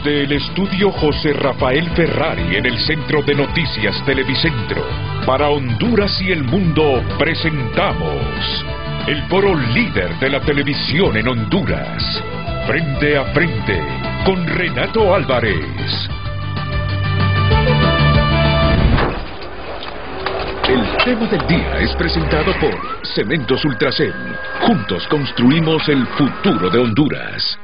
Desde el estudio José Rafael Ferrari en el Centro de Noticias Televicentro, para Honduras y el mundo presentamos el foro líder de la televisión en Honduras, Frente a Frente, con Renato Álvarez. El tema del día es presentado por Cementos Ultracel. Juntos construimos el futuro de Honduras.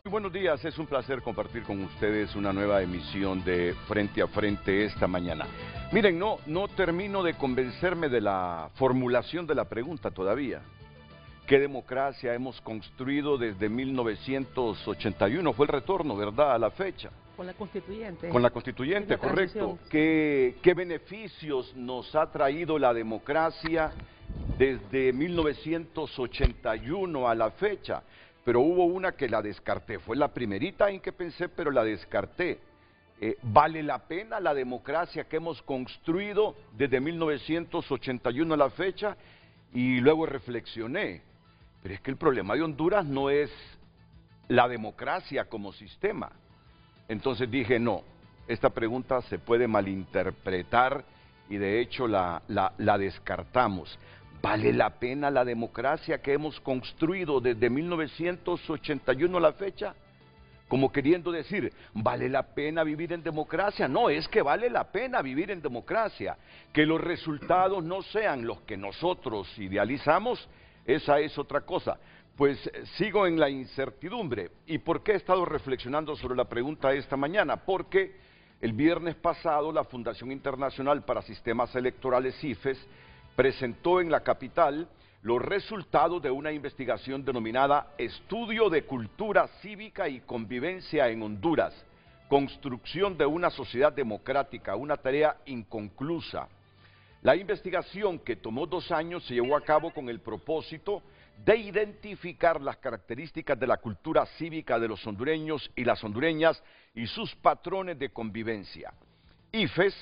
Buenos días, es un placer compartir con ustedes una nueva emisión de Frente a Frente esta mañana. Miren, no termino de convencerme de la formulación de la pregunta todavía. ¿Qué democracia hemos construido desde 1981? Fue el retorno, ¿verdad?, a la fecha. Con la constituyente. Con la constituyente, correcto. ¿Qué beneficios nos ha traído la democracia desde 1981 a la fecha? Pero hubo una que la descarté, fue la primerita en que pensé, pero la descarté. ¿Vale la pena la democracia que hemos construido desde 1981 a la fecha? Y luego reflexioné, pero es que el problema de Honduras no es la democracia como sistema. Entonces dije, no, esta pregunta se puede malinterpretar y de hecho la descartamos. ¿Vale la pena la democracia que hemos construido desde 1981 a la fecha? Como queriendo decir, ¿vale la pena vivir en democracia? No, es que vale la pena vivir en democracia. Que los resultados no sean los que nosotros idealizamos, esa es otra cosa. Pues sigo en la incertidumbre. ¿Y por qué he estado reflexionando sobre la pregunta esta mañana? Porque el viernes pasado la Fundación Internacional para Sistemas Electorales, IFES, presentó en la capital los resultados de una investigación denominada Estudio de Cultura Cívica y Convivencia en Honduras, construcción de una sociedad democrática, una tarea inconclusa. La investigación, que tomó 2 años, se llevó a cabo con el propósito de identificar las características de la cultura cívica de los hondureños y las hondureñas y sus patrones de convivencia. IFES,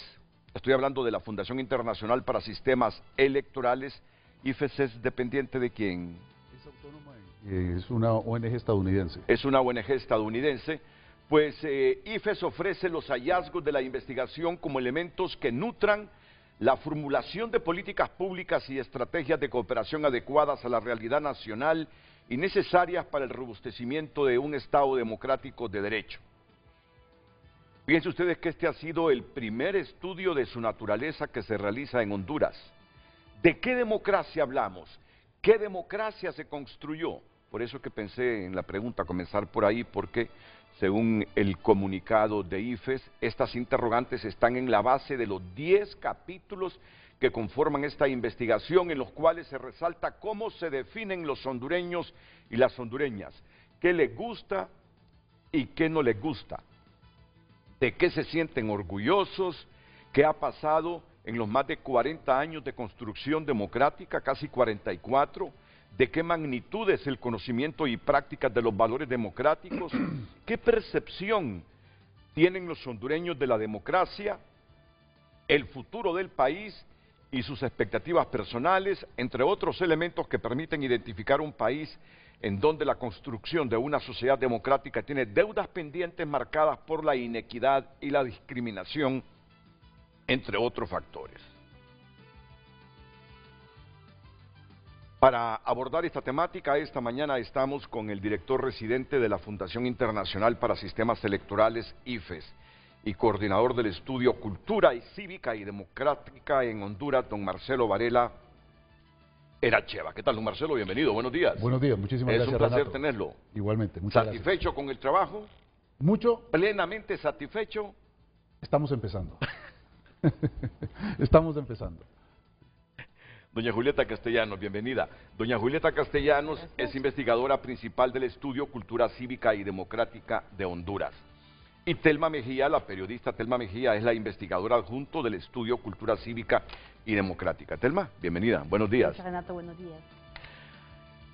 estoy hablando de la Fundación Internacional para Sistemas Electorales. ¿IFES es dependiente de quién? Es autónoma, es una ONG estadounidense. Es una ONG estadounidense. Pues IFES ofrece los hallazgos de la investigación como elementos que nutran la formulación de políticas públicas y estrategias de cooperación adecuadas a la realidad nacional y necesarias para el robustecimiento de un Estado democrático de derecho. Fíjense ustedes que este ha sido el primer estudio de su naturaleza que se realiza en Honduras. ¿De qué democracia hablamos? ¿Qué democracia se construyó? Por eso que pensé en la pregunta, comenzar por ahí, porque según el comunicado de IFES, estas interrogantes están en la base de los 10 capítulos que conforman esta investigación, en los cuales se resalta cómo se definen los hondureños y las hondureñas, qué les gusta y qué no les gusta, de qué se sienten orgullosos, qué ha pasado en los más de 40 años de construcción democrática, casi 44, de qué magnitud es el conocimiento y prácticas de los valores democráticos, qué percepción tienen los hondureños de la democracia, el futuro del país y sus expectativas personales, entre otros elementos que permiten identificar un país en donde la construcción de una sociedad democrática tiene deudas pendientes marcadas por la inequidad y la discriminación, entre otros factores. Para abordar esta temática, esta mañana estamos con el director residente de la Fundación Internacional para Sistemas Electorales, IFES, y coordinador del estudio Cultura y Cívica y Democrática en Honduras, don Marcelo Varela Eracheva. ¿Qué tal, don Marcelo? Bienvenido, buenos días. Buenos días, muchísimas gracias, Es un placer Renato. tenerlo. Igualmente, muchas gracias. ¿Satisfecho con el trabajo? ¿Mucho? ¿Plenamente satisfecho? Estamos empezando. Estamos empezando. Doña Julieta Castellanos, bienvenida. Doña Julieta Castellanos es investigadora principal del estudio Cultura Cívica y Democrática de Honduras. Y Telma Mejía, la periodista Telma Mejía, es la investigadora adjunto del estudio Cultura Cívica y Democrática. Telma, bienvenida, buenos días. Gracias, Renato, buenos días.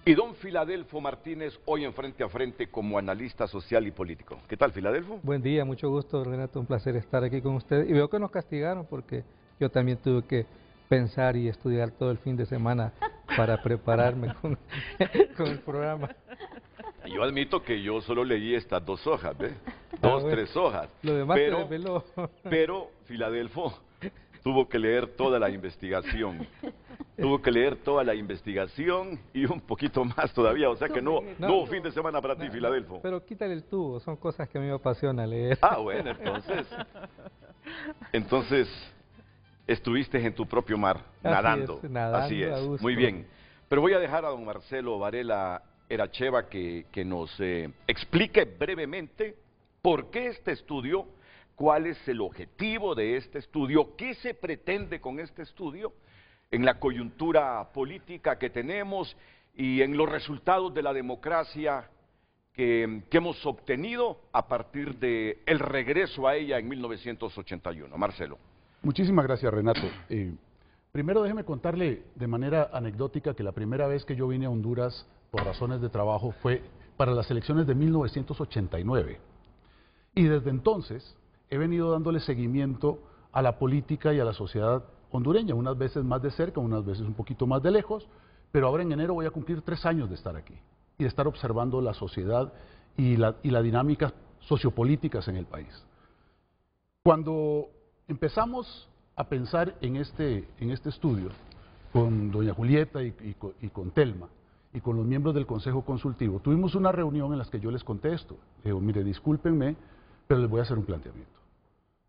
Y don Filadelfo Martínez, hoy en Frente a Frente como analista social y político. ¿Qué tal, Filadelfo? Buen día, mucho gusto, Renato, un placer estar aquí con ustedes. Y veo que nos castigaron porque yo también tuve que pensar y estudiar todo el fin de semana para prepararme con el programa. Yo admito que yo solo leí estas 2 hojas, ¿ves? 2, bueno. 3 hojas. Lo demás te pero, desveló. pero Filadelfo tuvo que leer toda la investigación. Tuvo que leer toda la investigación y un poquito más todavía. O sea que no hubo fin de semana para ti, Filadelfo. Pero quítale el tubo, son cosas que a mí me apasiona leer. Ah, bueno, entonces estuviste en tu propio mar, nadando. Así es, muy bien. Pero voy a dejar a don Marcelo Varela Eracheva que nos explique brevemente por qué este estudio, cuál es el objetivo de este estudio, qué se pretende con este estudio en la coyuntura política que tenemos y en los resultados de la democracia que hemos obtenido a partir del regreso a ella en 1981. Marcelo. Muchísimas gracias, Renato. Primero déjeme contarle de manera anecdótica que la primera vez que yo vine a Honduras por razones de trabajo fue para las elecciones de 1989. Y desde entonces he venido dándole seguimiento a la política y a la sociedad hondureña, unas veces más de cerca, unas veces un poquito más de lejos, pero ahora en enero voy a cumplir 3 años de estar aquí y de estar observando la sociedad y la dinámica sociopolíticas en el país. Cuando empezamos a pensar en este estudio con doña Julieta y con Telma y con los miembros del Consejo Consultivo, tuvimos una reunión en la que yo les conté esto. Le digo, mire, discúlpenme, pero les voy a hacer un planteamiento.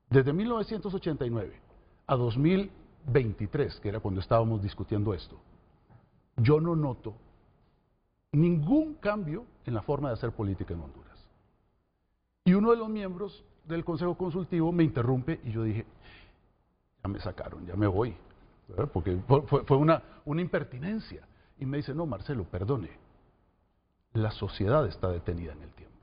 Desde 1989 a 2023, que era cuando estábamos discutiendo esto, yo no noto ningún cambio en la forma de hacer política en Honduras. Y uno de los miembros del Consejo Consultivo me interrumpe y yo dije, ya me sacaron, ya me voy, ¿verdad? Porque fue una impertinencia. Y me dice, no, Marcelo, perdone, la sociedad está detenida en el tiempo.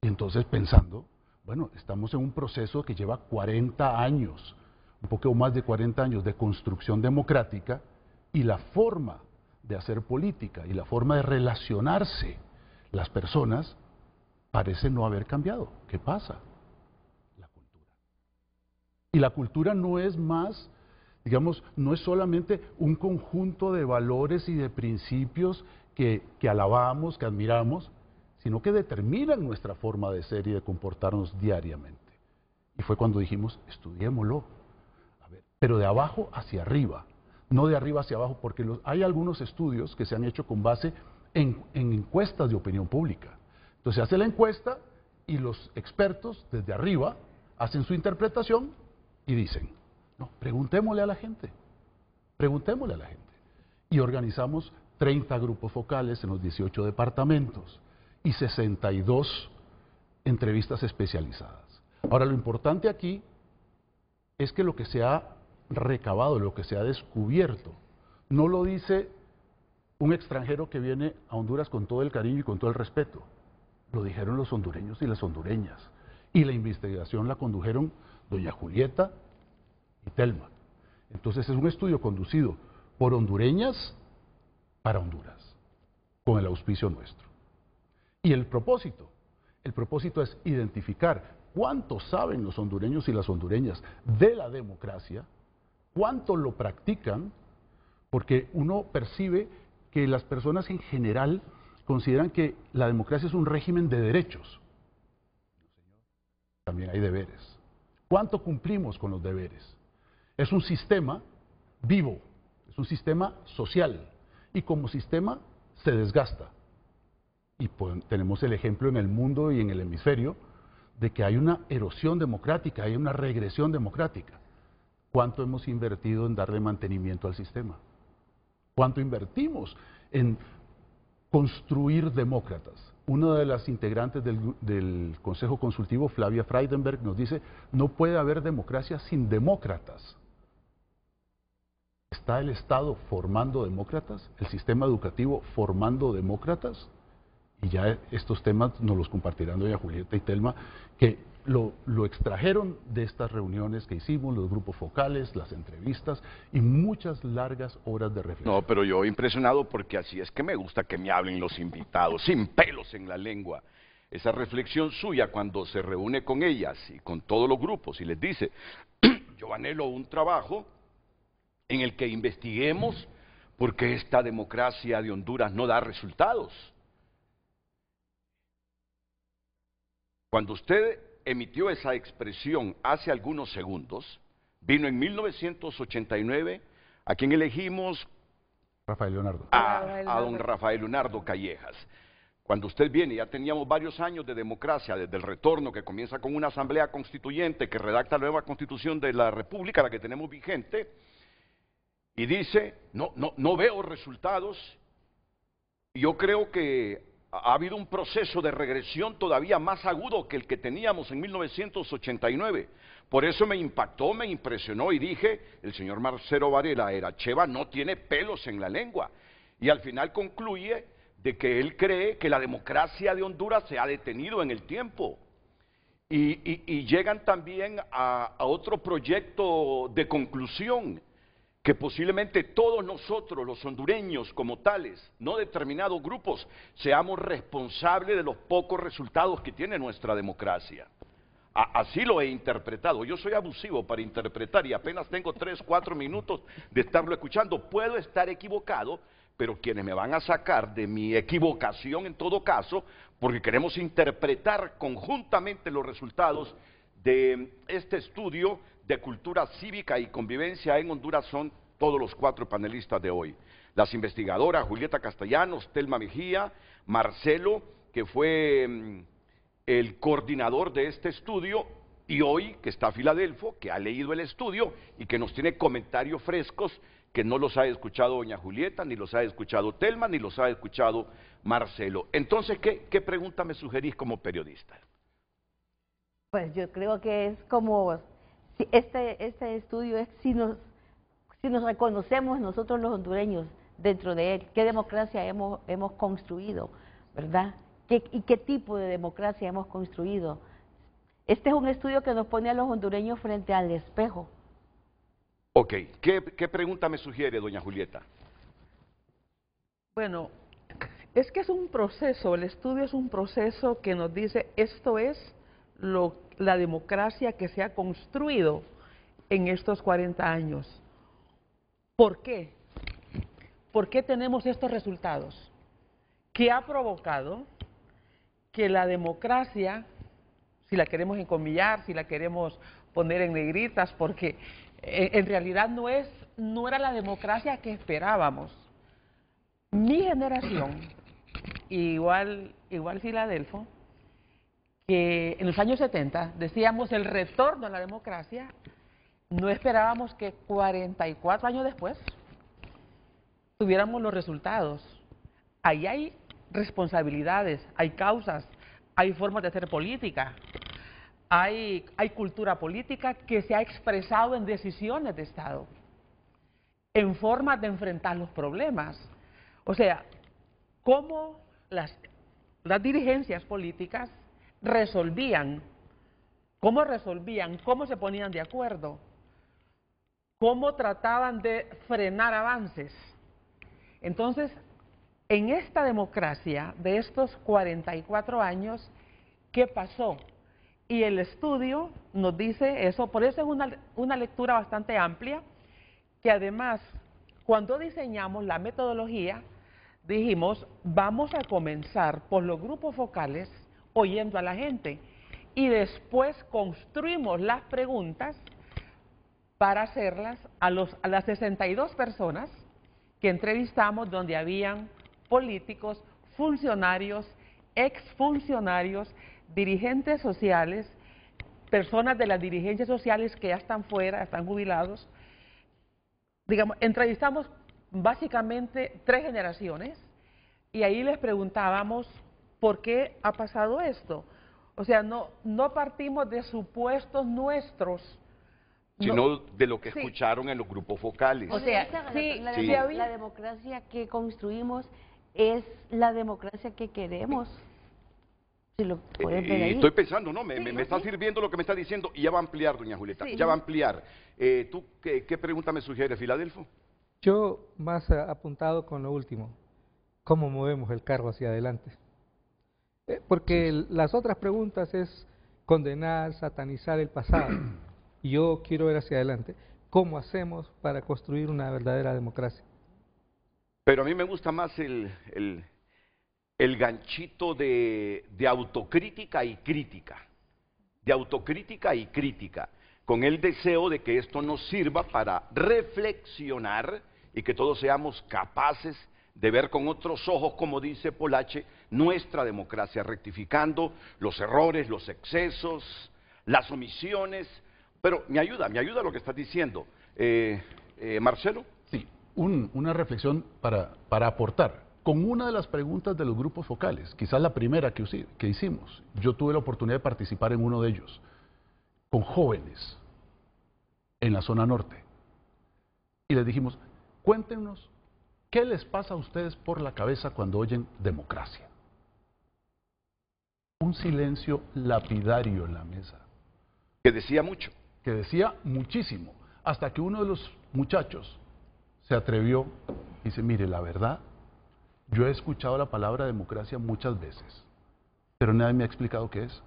Y entonces pensando, bueno, estamos en un proceso que lleva 40 años, un poco más de 40 años de construcción democrática, y la forma de hacer política y la forma de relacionarse las personas parece no haber cambiado. ¿Qué pasa? La cultura. Y la cultura no es más, digamos, no es solamente un conjunto de valores y de principios que alabamos, que admiramos, sino que determinan nuestra forma de ser y de comportarnos diariamente. Y fue cuando dijimos, estudiémoslo, a ver, pero de abajo hacia arriba, no de arriba hacia abajo, porque hay algunos estudios que se han hecho con base en encuestas de opinión pública. Entonces se hace la encuesta y los expertos desde arriba hacen su interpretación y dicen, no, preguntémosle a la gente, preguntémosle a la gente. Y organizamos 30 grupos focales en los 18 departamentos y 62 entrevistas especializadas. Ahora, lo importante aquí es que lo que se ha recabado, lo que se ha descubierto, no lo dice un extranjero que viene a Honduras con todo el cariño y con todo el respeto. Lo dijeron los hondureños y las hondureñas. Y la investigación la condujeron doña Julieta y Telma. Entonces es un estudio conducido por hondureñas para Honduras, con el auspicio nuestro. Y el propósito es identificar cuánto saben los hondureños y las hondureñas de la democracia, cuánto lo practican, porque uno percibe que las personas en general consideran que la democracia es un régimen de derechos. También hay deberes. ¿Cuánto cumplimos con los deberes? Es un sistema vivo, es un sistema social, y como sistema se desgasta. Y tenemos el ejemplo en el mundo y en el hemisferio de que hay una erosión democrática, hay una regresión democrática. ¿Cuánto hemos invertido en darle mantenimiento al sistema? ¿Cuánto invertimos en construir demócratas? Una de las integrantes del Consejo Consultivo, Flavia Freidenberg, nos dice, no puede haber democracia sin demócratas. ¿Está el Estado formando demócratas? ¿El sistema educativo formando demócratas? Y ya estos temas nos los compartirán doña Julieta y Telma, que lo extrajeron de estas reuniones que hicimos, los grupos focales, las entrevistas y muchas largas horas de reflexión. No, pero yo impresionado porque así es que me gusta que me hablen los invitados, sin pelos en la lengua. Esa reflexión suya cuando se reúne con ellas y con todos los grupos y les dice, yo anhelo un trabajo en el que investiguemos por qué esta democracia de Honduras no da resultados. Cuando usted emitió esa expresión hace algunos segundos, vino en 1989, a quien elegimos Rafael Leonardo. a don Rafael Leonardo Callejas. Cuando usted viene, ya teníamos varios años de democracia, desde el retorno que comienza con una asamblea constituyente que redacta la nueva constitución de la República, la que tenemos vigente, y dice, no veo resultados. Yo creo que ha habido un proceso de regresión todavía más agudo que el que teníamos en 1989. Por eso me impactó, me impresionó y dije, el señor Marcelo Varela Eracheva no tiene pelos en la lengua. Y al final concluye de que él cree que la democracia de Honduras se ha detenido en el tiempo. Y llegan también a otro proyecto de conclusión, que posiblemente todos nosotros, los hondureños como tales, no determinados grupos, seamos responsables de los pocos resultados que tiene nuestra democracia. Así lo he interpretado. Yo soy abusivo para interpretar y apenas tengo 3, 4 minutos de estarlo escuchando. Puedo estar equivocado, pero quienes me van a sacar de mi equivocación en todo caso, porque queremos interpretar conjuntamente los resultados de este estudio de cultura cívica y convivencia en Honduras, son todos los 4 panelistas de hoy. Las investigadoras Julieta Castellanos, Telma Mejía, Marcelo, que fue el coordinador de este estudio, y hoy que está Filadelfo, que ha leído el estudio y que nos tiene comentarios frescos que no los ha escuchado doña Julieta, ni los ha escuchado Telma, ni los ha escuchado Marcelo. Entonces, ¿qué pregunta me sugerís como periodista? Pues yo creo que es como, si este estudio es si nos reconocemos nosotros los hondureños dentro de él, qué democracia hemos construido, ¿verdad? ¿Y qué tipo de democracia hemos construido? Este es un estudio que nos pone a los hondureños frente al espejo. Ok, ¿qué pregunta me sugiere doña Julieta? Bueno, es que es un proceso, el estudio es un proceso que nos dice esto es la democracia que se ha construido en estos 40 años. ¿Por qué? ¿Por qué tenemos estos resultados? ¿Qué ha provocado que la democracia, si la queremos encomillar, si la queremos poner en negritas, porque en realidad no era la democracia que esperábamos? Mi generación, igual Filadelfo, que en los años 70 decíamos el retorno a la democracia, no esperábamos que 44 años después tuviéramos los resultados. Ahí hay responsabilidades, hay causas, hay formas de hacer política, hay cultura política que se ha expresado en decisiones de Estado, en formas de enfrentar los problemas. O sea, cómo las dirigencias políticas resolvían, cómo se ponían de acuerdo, cómo trataban de frenar avances. Entonces, en esta democracia de estos 44 años, ¿qué pasó? Y el estudio nos dice eso, por eso es una lectura bastante amplia, que además, cuando diseñamos la metodología, dijimos, vamos a comenzar por los grupos focales, oyendo a la gente, y después construimos las preguntas para hacerlas a las 62 personas que entrevistamos, donde habían políticos, funcionarios, exfuncionarios, dirigentes sociales, personas de las dirigencias sociales que ya están fuera, están jubilados. Digamos, entrevistamos básicamente 3 generaciones y ahí les preguntábamos por qué ha pasado esto. O sea, no partimos de supuestos nuestros, sino de lo que escucharon en los grupos focales. O sea, la democracia que construimos es la democracia que queremos. Si lo puedes ver ahí. Estoy pensando, no, me está sirviendo lo que me está diciendo y ya va a ampliar, doña Julieta, ya va a ampliar. ¿Tú qué pregunta me sugiere, Filadelfo? Yo más apuntado con lo último, ¿cómo movemos el carro hacia adelante? Porque las otras preguntas es condenar, satanizar el pasado. Y yo quiero ver hacia adelante cómo hacemos para construir una verdadera democracia. Pero a mí me gusta más el ganchito de autocrítica y crítica. De autocrítica y crítica. Con el deseo de que esto nos sirva para reflexionar y que todos seamos capaces de ver con otros ojos, como dice Polache, nuestra democracia, rectificando los errores, los excesos, las omisiones. Pero me ayuda lo que estás diciendo. Marcelo. Sí, una reflexión para aportar. Con una de las preguntas de los grupos focales, quizás la primera que hicimos, yo tuve la oportunidad de participar en uno de ellos, con jóvenes en la zona norte. Y les dijimos, cuéntenos, ¿qué les pasa a ustedes por la cabeza cuando oyen democracia? Un silencio lapidario en la mesa. Que decía mucho. Que decía muchísimo, hasta que uno de los muchachos se atrevió y dice, mire, la verdad, yo he escuchado la palabra democracia muchas veces, pero nadie me ha explicado qué es.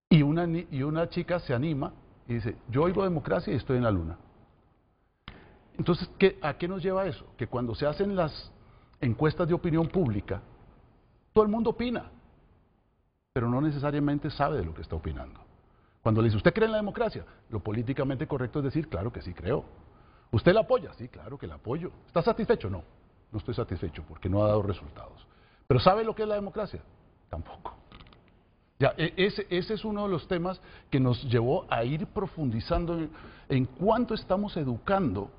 Y una chica se anima y dice, yo oigo democracia y estoy en la luna. Entonces, ¿a qué nos lleva eso? Que cuando se hacen las encuestas de opinión pública, todo el mundo opina, pero no necesariamente sabe de lo que está opinando. Cuando le dice, ¿usted cree en la democracia? Lo políticamente correcto es decir, claro que sí creo. ¿Usted la apoya? Sí, claro que la apoyo. ¿Está satisfecho? No, no estoy satisfecho porque no ha dado resultados. ¿Pero sabe lo que es la democracia? Tampoco. Ya, ese es uno de los temas que nos llevó a ir profundizando en cuánto estamos educando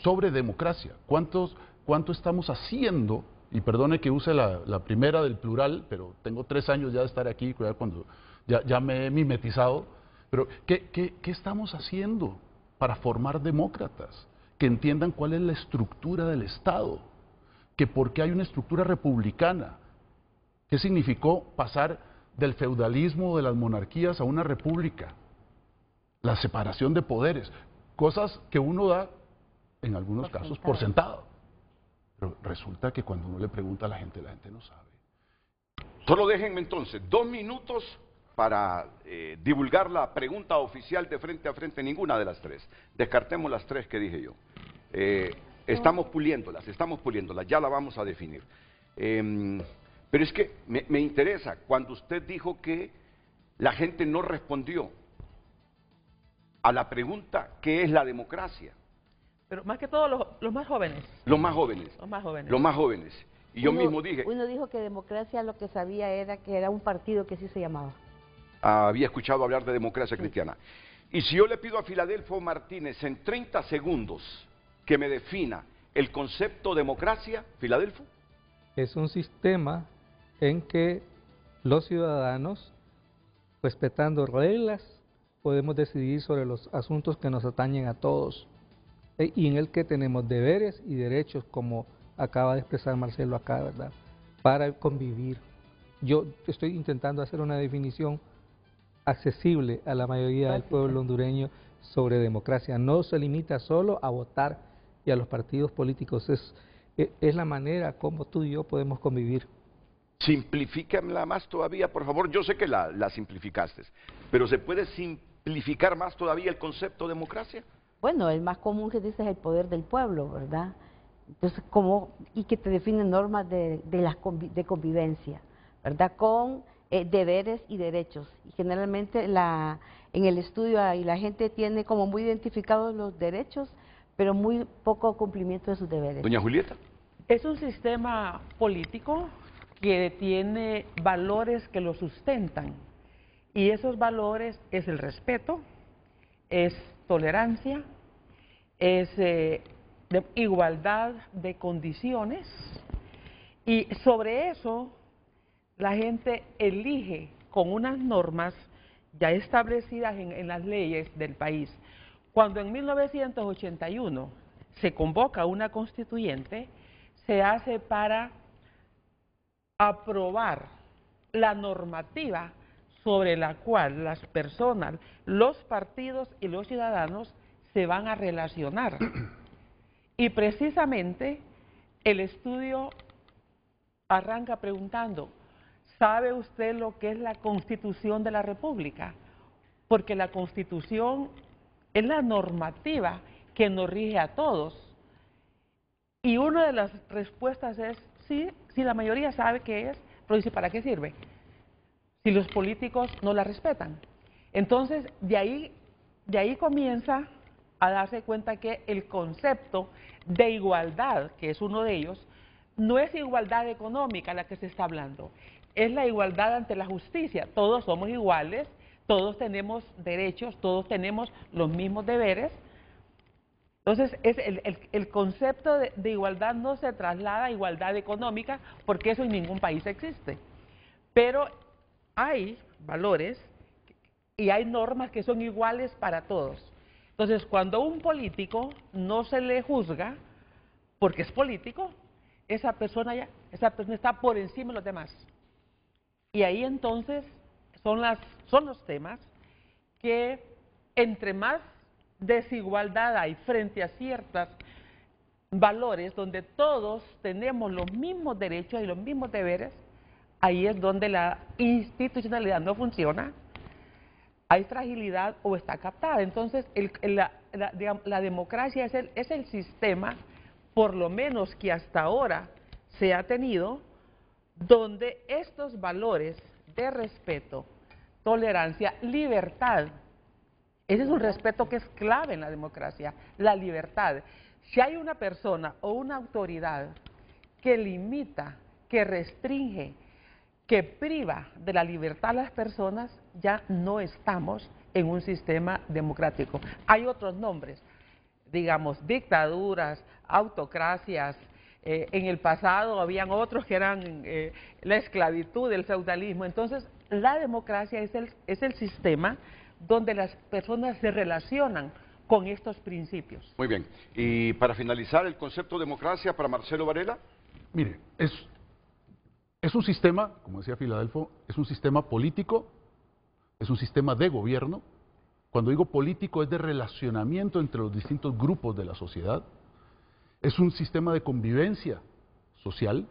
sobre democracia, cuánto estamos haciendo, y perdone que use la primera del plural, pero tengo 3 años ya de estar aquí, cuando ya me he mimetizado, pero ¿qué estamos haciendo para formar demócratas? Que entiendan cuál es la estructura del Estado, que por qué hay una estructura republicana. ¿Qué significó pasar del feudalismo de las monarquías a una república? La separación de poderes, cosas que uno da, en algunos casos, por sentado. Pero resulta que cuando uno le pregunta a la gente no sabe. Solo déjenme entonces 2 minutos para divulgar la pregunta oficial de frente a frente, ninguna de las 3. Descartemos las 3 que dije yo. Estamos puliéndolas, ya la vamos a definir. Pero es que me interesa, cuando usted dijo que la gente no respondió a la pregunta, ¿qué es la democracia? Pero más que todo los más jóvenes. Los más jóvenes. Los más jóvenes. Los más jóvenes. Y yo mismo dije... Uno dijo que democracia lo que sabía era que era un partido que sí se llamaba. Había escuchado hablar de democracia cristiana. Y si yo le pido a Filadelfo Martínez en 30 segundos que me defina el concepto democracia, Filadelfo. Es un sistema en que los ciudadanos, respetando reglas, podemos decidir sobre los asuntos que nos atañen a todos, y en el que tenemos deberes y derechos, como acaba de expresar Marcelo acá, ¿verdad?, para convivir. Yo estoy intentando hacer una definición accesible a la mayoría del pueblo hondureño sobre democracia. No se limita solo a votar y a los partidos políticos, es la manera como tú y yo podemos convivir. Simplifícamela más todavía, por favor. Yo sé que la simplificaste, pero ¿se puede simplificar más todavía el concepto de democracia? Bueno, el más común que dice es el poder del pueblo, ¿verdad? Entonces, y que te definen normas de convivencia, ¿verdad? Con deberes y derechos. Y generalmente en el estudio ahí la gente tiene como muy identificados los derechos, pero muy poco cumplimiento de sus deberes. Doña Julieta. Es un sistema político que tiene valores que lo sustentan. Y esos valores es el respeto, es tolerancia, es de igualdad de condiciones, y sobre eso la gente elige con unas normas ya establecidas en las leyes del país. Cuando en 1981 se convoca una constituyente, se hace para aprobar la normativa sobre la cual las personas, los partidos y los ciudadanos se van a relacionar. Y precisamente el estudio arranca preguntando, ¿Sabe usted lo que es la Constitución de la República? Porque la Constitución es la normativa que nos rige a todos. Y una de las respuestas es, sí, si la mayoría sabe qué es, pero dice, ¿para qué sirve? Si los políticos no la respetan. Entonces, de ahí comienza a darse cuenta que el concepto de igualdad, que es uno de ellos, no es igualdad económica la que se está hablando, es la igualdad ante la justicia. Todos somos iguales, todos tenemos derechos, todos tenemos los mismos deberes. Entonces, el concepto de igualdad no se traslada a igualdad económica, porque eso en ningún país existe. Pero hay valores y hay normas que son iguales para todos. Entonces, cuando a un político no se le juzga porque es político, esa persona está por encima de los demás. Y ahí entonces son los temas que entre más desigualdad hay frente a ciertos valores donde todos tenemos los mismos derechos y los mismos deberes, ahí es donde la institucionalidad no funciona, hay fragilidad o está captada. Entonces, la democracia es el sistema, por lo menos que hasta ahora se ha tenido, donde estos valores de respeto, tolerancia, libertad, ese es un respeto que es clave en la democracia, la libertad. Si hay una persona o una autoridad que limita, que restringe, que priva de la libertad a las personas, ya no estamos en un sistema democrático. Hay otros nombres, digamos, dictaduras, autocracias. En el pasado habían otros que eran la esclavitud, el feudalismo. Entonces, la democracia es el sistema donde las personas se relacionan con estos principios. Muy bien. Y para finalizar, el concepto de democracia para Marcelo Varela. Mire, es un sistema, como decía Filadelfo, es un sistema político, es un sistema de gobierno. Cuando digo político es de relacionamiento entre los distintos grupos de la sociedad. Es un sistema de convivencia social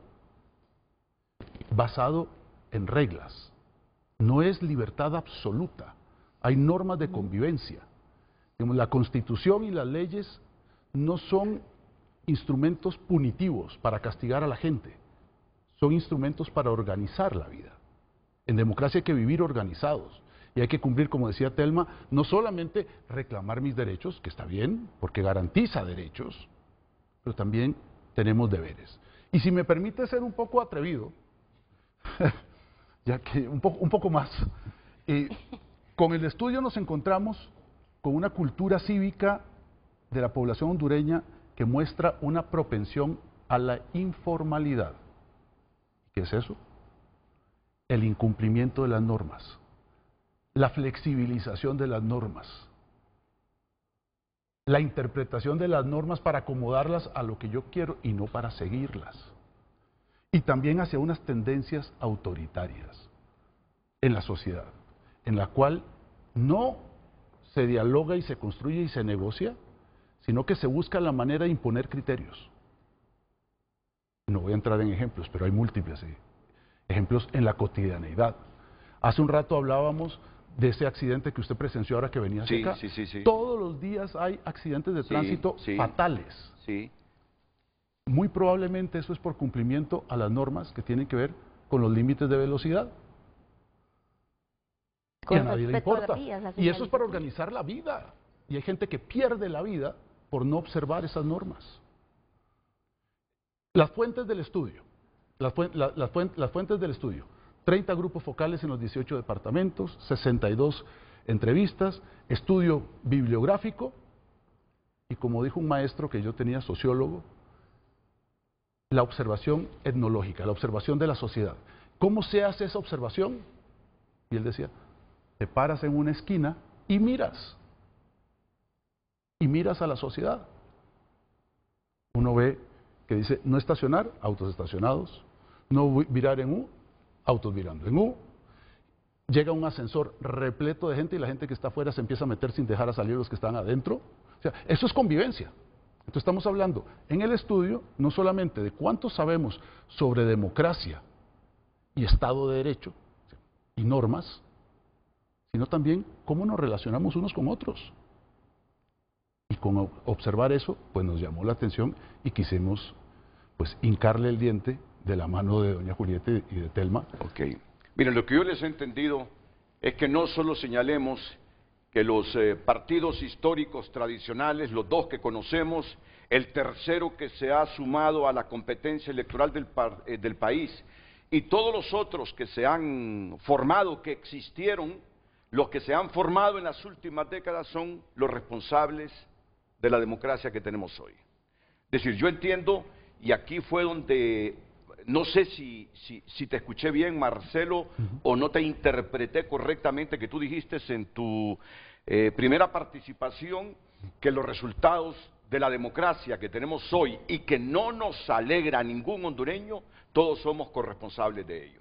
basado en reglas. No es libertad absoluta. Hay normas de convivencia. Digamos, la Constitución y las leyes no son instrumentos punitivos para castigar a la gente. Son instrumentos para organizar la vida. En democracia hay que vivir organizados y hay que cumplir, como decía Telma, no solamente reclamar mis derechos, que está bien, porque garantiza derechos, pero también tenemos deberes. Y si me permite ser un poco atrevido, ya que un poco más, con el estudio nos encontramos con una cultura cívica de la población hondureña que muestra una propensión a la informalidad. ¿Qué es eso? El incumplimiento de las normas, la flexibilización de las normas, la interpretación de las normas para acomodarlas a lo que yo quiero y no para seguirlas. Y también hacia unas tendencias autoritarias en la sociedad, en la cual no se dialoga y se construye y se negocia, sino que se busca la manera de imponer criterios. No voy a entrar en ejemplos, pero hay múltiples ejemplos en la cotidianeidad. Hace un rato hablábamos de ese accidente que usted presenció ahora que venía hacia acá. Sí. Todos los días hay accidentes de tránsito fatales. Sí. Muy probablemente eso es por cumplimiento a las normas que tienen que ver con los límites de velocidad. Y a nadie le importa. Y eso es para organizar la vida. Y hay gente que pierde la vida por no observar esas normas. Las fuentes del estudio. Las fuentes del estudio. 30 grupos focales en los 18 departamentos, 62 entrevistas, estudio bibliográfico y, como dijo un maestro que yo tenía, sociólogo, la observación etnológica, la observación de la sociedad. ¿Cómo se hace esa observación? Y él decía, te paras en una esquina y miras a la sociedad. Uno ve que dice no estacionar, autos estacionados, no virar en U, autos virando en U. Llega un ascensor repleto de gente y la gente que está afuera se empieza a meter sin dejar a salir los que están adentro. O sea, eso es convivencia. Entonces estamos hablando en el estudio no solamente de cuánto sabemos sobre democracia y Estado de Derecho y normas, sino también cómo nos relacionamos unos con otros. Y con observar eso, pues nos llamó la atención y quisimos pues hincarle el diente de la mano de doña Julieta y de Telma. Ok. Miren, lo que yo les he entendido es que no solo señalemos que los partidos históricos tradicionales, los dos que conocemos, el tercero que se ha sumado a la competencia electoral del país, y todos los otros que se han formado, que existieron, los que se han formado en las últimas décadas son los responsables de la democracia que tenemos hoy. Es decir, yo entiendo, y aquí fue donde, no sé si te escuché bien, Marcelo, o no te interpreté correctamente, que tú dijiste en tu primera participación que los resultados de la democracia que tenemos hoy y que no nos alegra a ningún hondureño, todos somos corresponsables de ello.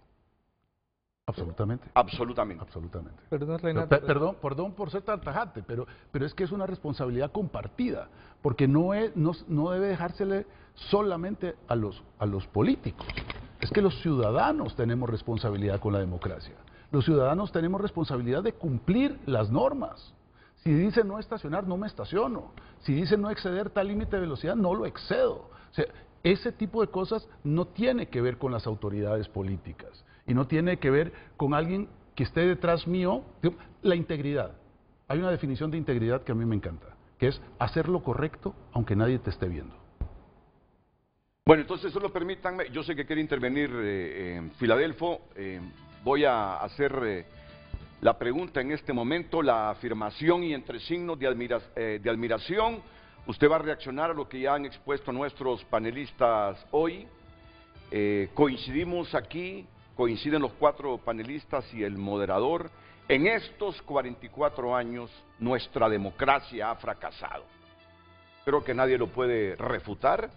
Absolutamente. Absolutamente. Absolutamente. Perdón, Renato. Perdón por ser tan tajante, pero es que es una responsabilidad compartida, porque no debe dejársele solamente a los políticos. Es que los ciudadanos tenemos responsabilidad con la democracia. Los ciudadanos tenemos responsabilidad de cumplir las normas. Si dice no estacionar, no me estaciono. Si dice no exceder tal límite de velocidad, no lo excedo. O sea, ese tipo de cosas no tiene que ver con las autoridades políticas y no tiene que ver con alguien que esté detrás mío. La integridad. Hay una definición de integridad que a mí me encanta, que es hacer lo correcto aunque nadie te esté viendo. Bueno, entonces solo permítanme, yo sé que quiere intervenir Filadelfo, voy a hacer la pregunta en este momento, la afirmación y entre signos de admiración. Usted va a reaccionar a lo que ya han expuesto nuestros panelistas hoy. Coincidimos aquí, coinciden los 4 panelistas y el moderador. En estos 44 años nuestra democracia ha fracasado. Creo que nadie lo puede refutar.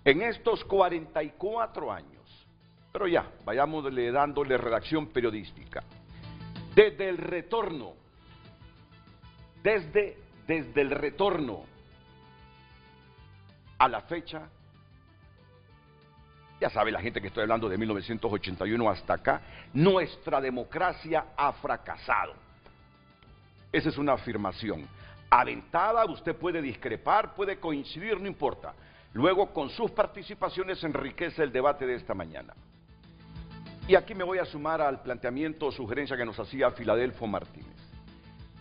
En estos 44 años, pero ya, vayámosle dándole redacción periodística. Desde el retorno, desde el retorno a la fecha, ya sabe la gente que estoy hablando de 1981 hasta acá, nuestra democracia ha fracasado. Esa es una afirmación aventada, usted puede discrepar, puede coincidir, no importa. Luego, con sus participaciones enriquece el debate de esta mañana. Y aquí me voy a sumar al planteamiento o sugerencia que nos hacía Filadelfo Martínez.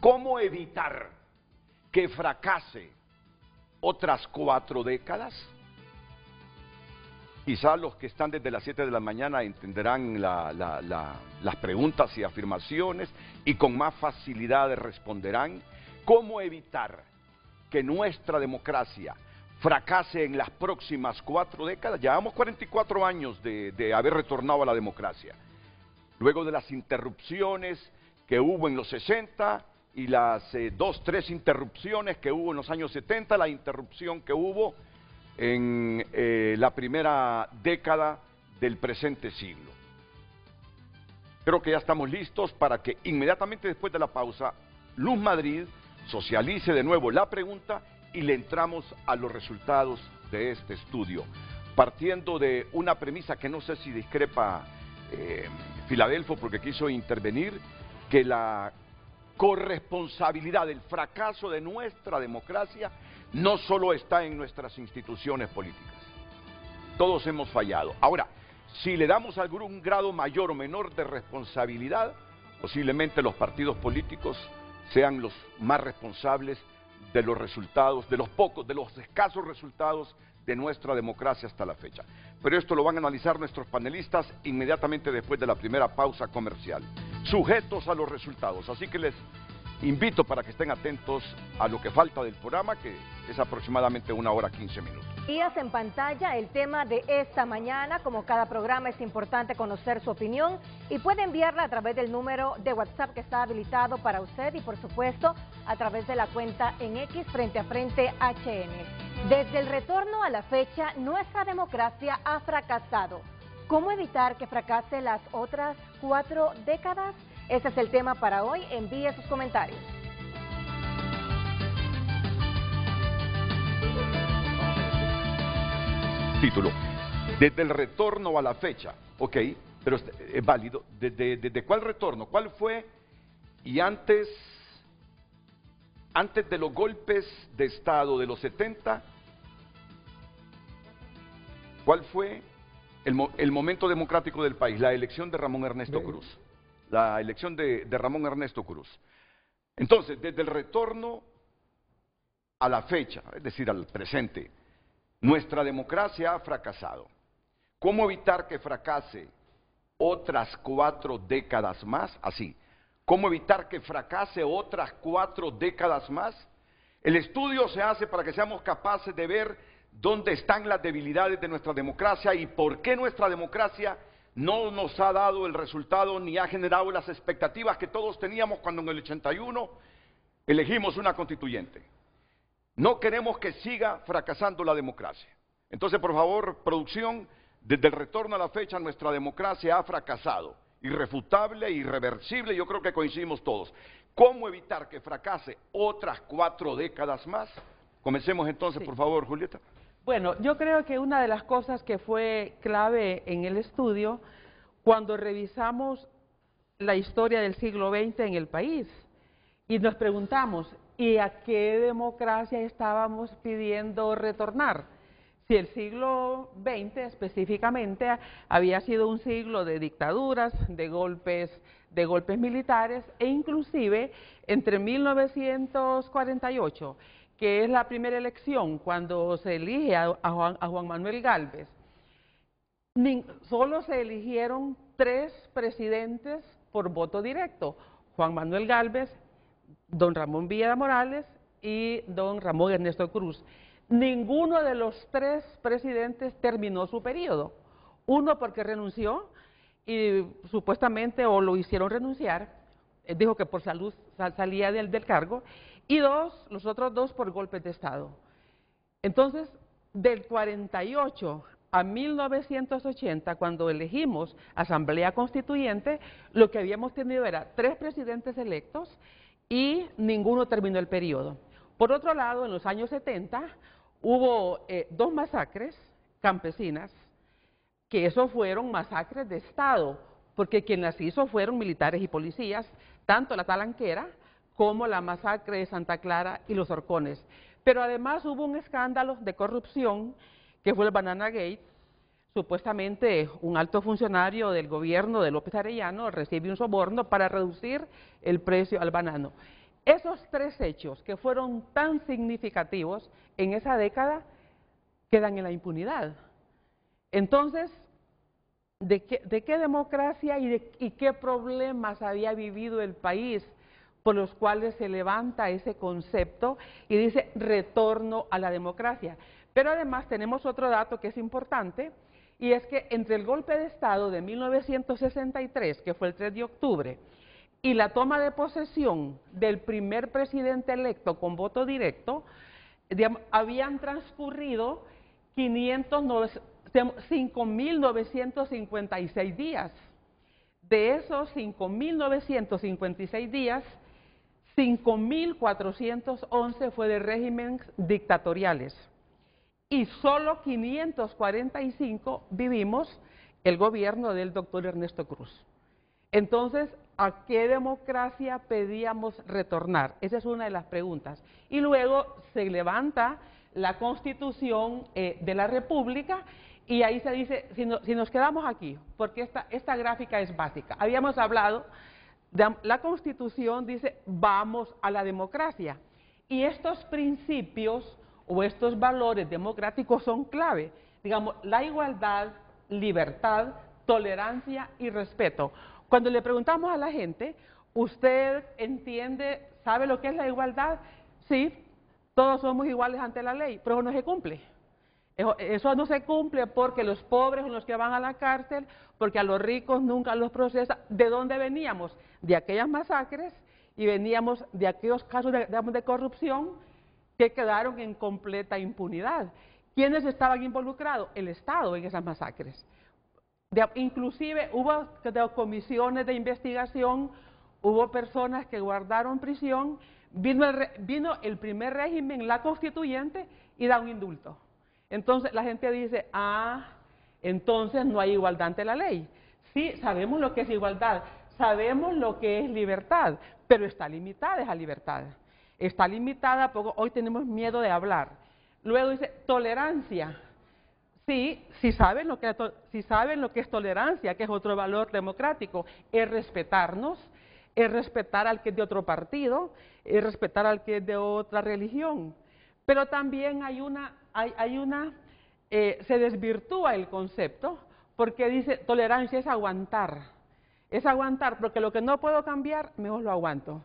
¿Cómo evitar que fracase otras 4 décadas? Quizás los que están desde las 7 de la mañana entenderán las preguntas y afirmaciones y con más facilidad responderán. ¿Cómo evitar que nuestra democracia fracase en las próximas 4 décadas? Llevamos 44 años de haber retornado a la democracia. Luego de las interrupciones que hubo en los 60 y las 2, 3 interrupciones que hubo en los años 70, la interrupción que hubo en la primera década del presente siglo. Creo que ya estamos listos para que inmediatamente después de la pausa, Luz Madrid socialice de nuevo la pregunta y le entramos a los resultados de este estudio, partiendo de una premisa que no sé si discrepa Filadelfo porque quiso intervenir, que la corresponsabilidad del fracaso de nuestra democracia no solo está en nuestras instituciones políticas. Todos hemos fallado. Ahora, si le damos algún grado mayor o menor de responsabilidad, posiblemente los partidos políticos sean los más responsables de los resultados, de los escasos resultados de nuestra democracia hasta la fecha. Pero esto lo van a analizar nuestros panelistas inmediatamente después de la primera pausa comercial, sujetos a los resultados. Así que les invito para que estén atentos a lo que falta del programa, que es aproximadamente 1 hora 15 minutos. Días en pantalla, el tema de esta mañana. Como cada programa es importante conocer su opinión y puede enviarla a través del número de WhatsApp que está habilitado para usted y por supuesto a través de la cuenta en X Frente a Frente HN. Desde el retorno a la fecha, nuestra democracia ha fracasado. ¿Cómo evitar que fracase las otras 4 décadas? Ese es el tema para hoy. Envíe sus comentarios. Título: desde el retorno a la fecha. Ok, pero es válido. ¿Desde cuál retorno? ¿Cuál fue? Y antes de los golpes de Estado de los 70, ¿cuál fue el momento democrático del país? La elección de Ramón Ernesto Cruz. La elección de Ramón Ernesto Cruz. Entonces, desde el retorno a la fecha, es decir, al presente, nuestra democracia ha fracasado. ¿Cómo evitar que fracase otras 4 décadas más? Así. ¿Cómo evitar que fracase otras 4 décadas más? El estudio se hace para que seamos capaces de ver dónde están las debilidades de nuestra democracia y por qué nuestra democracia no nos ha dado el resultado ni ha generado las expectativas que todos teníamos cuando en el 81 elegimos una constituyente. No queremos que siga fracasando la democracia. Entonces, por favor, producción, desde el retorno a la fecha nuestra democracia ha fracasado. Irrefutable, irreversible, yo creo que coincidimos todos. ¿Cómo evitar que fracase otras 4 décadas más? Comencemos entonces, por favor, Julieta. Bueno, yo creo que una de las cosas que fue clave en el estudio, cuando revisamos la historia del siglo XX en el país, y nos preguntamos, ¿y a qué democracia estábamos pidiendo retornar? Si el siglo XX específicamente había sido un siglo de dictaduras, de golpes militares, e inclusive entre 1948, que es la primera elección cuando se elige a Juan Manuel Gálvez, solo se eligieron 3 presidentes por voto directo: Juan Manuel Gálvez, don Ramón Villa Morales y don Ramón Ernesto Cruz. Ninguno de los 3 presidentes terminó su periodo. Uno porque renunció y supuestamente o lo hicieron renunciar, dijo que por salud salía del cargo, y los otros 2 por golpes de Estado. Entonces, del 48 a 1980, cuando elegimos Asamblea Constituyente, lo que habíamos tenido era 3 presidentes electos y ninguno terminó el periodo. Por otro lado, en los años 70 hubo 2 masacres campesinas, que esos fueron masacres de Estado, porque quien las hizo fueron militares y policías, tanto la Talanquera como la masacre de Santa Clara y los Horcones. Pero además hubo un escándalo de corrupción, que fue el Banana Gate. Supuestamente un alto funcionario del gobierno de López Arellano recibe un soborno para reducir el precio al banano. Esos 3 hechos que fueron tan significativos en esa década quedan en la impunidad. Entonces, ¿de qué democracia y qué problemas había vivido el país por los cuales se levanta ese concepto y dice retorno a la democracia? Pero además tenemos otro dato que es importante, y es que entre el golpe de Estado de 1963, que fue el 3 de octubre, y la toma de posesión del primer presidente electo con voto directo, habían transcurrido 5.956 días. De esos 5.956 días, 5.411 fue de regímenes dictatoriales y solo 545 vivimos el gobierno del doctor Ernesto Cruz. Entonces, ¿a qué democracia pedíamos retornar? Esa es una de las preguntas. Y luego se levanta la Constitución de la República y ahí se dice, si nos quedamos aquí, porque esta gráfica es básica. Habíamos hablado, la Constitución dice, vamos a la democracia. Y estos principios o estos valores democráticos son clave. Digamos, la igualdad, libertad, tolerancia y respeto. Cuando le preguntamos a la gente, ¿usted entiende, sabe lo que es la igualdad? Sí, todos somos iguales ante la ley, pero no se cumple. Eso no se cumple porque los pobres son los que van a la cárcel, porque a los ricos nunca los procesan. ¿De dónde veníamos? De aquellas masacres y veníamos de aquellos casos de corrupción que quedaron en completa impunidad. ¿Quiénes estaban involucrados? El Estado en esas masacres. Inclusive hubo comisiones de investigación, hubo personas que guardaron prisión, vino el primer régimen, la constituyente, y da un indulto. Entonces la gente dice, entonces no hay igualdad ante la ley. Sí, sabemos lo que es igualdad, sabemos lo que es libertad, pero está limitada esa libertad. Está limitada porque hoy tenemos miedo de hablar. Luego dice tolerancia. Sí, si saben lo que es tolerancia, que es otro valor democrático, es respetarnos, es respetar al que es de otro partido, es respetar al que es de otra religión. Pero también se desvirtúa el concepto, porque dice tolerancia es aguantar, porque lo que no puedo cambiar, mejor lo aguanto.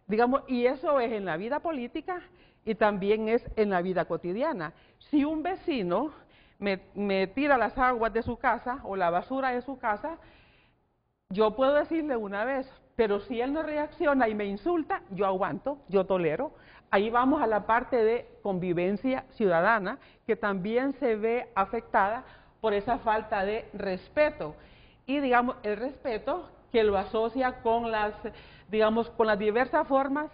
Digamos, y eso es en la vida política y también es en la vida cotidiana. Si un vecino me tira las aguas de su casa o la basura de su casa, yo puedo decirle una vez, pero si él no reacciona y me insulta, yo aguanto, yo tolero. Ahí vamos a la parte de convivencia ciudadana, que también se ve afectada por esa falta de respeto. Y digamos, el respeto que lo asocia con las diversas formas,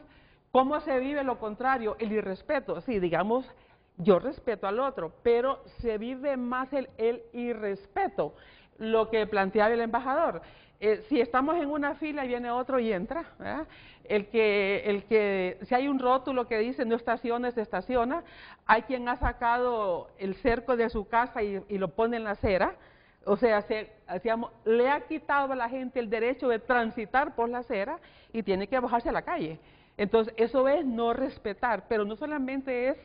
cómo se vive lo contrario, el irrespeto. Sí, digamos, yo respeto al otro, pero se vive más el irrespeto, lo que planteaba el embajador. Si estamos en una fila y viene otro y entra, ¿verdad? Si hay un rótulo que dice no estaciones, se estaciona, hay quien ha sacado el cerco de su casa y lo pone en la acera, o sea, le ha quitado a la gente el derecho de transitar por la acera y tiene que bajarse a la calle. Entonces, eso es no respetar, pero no solamente es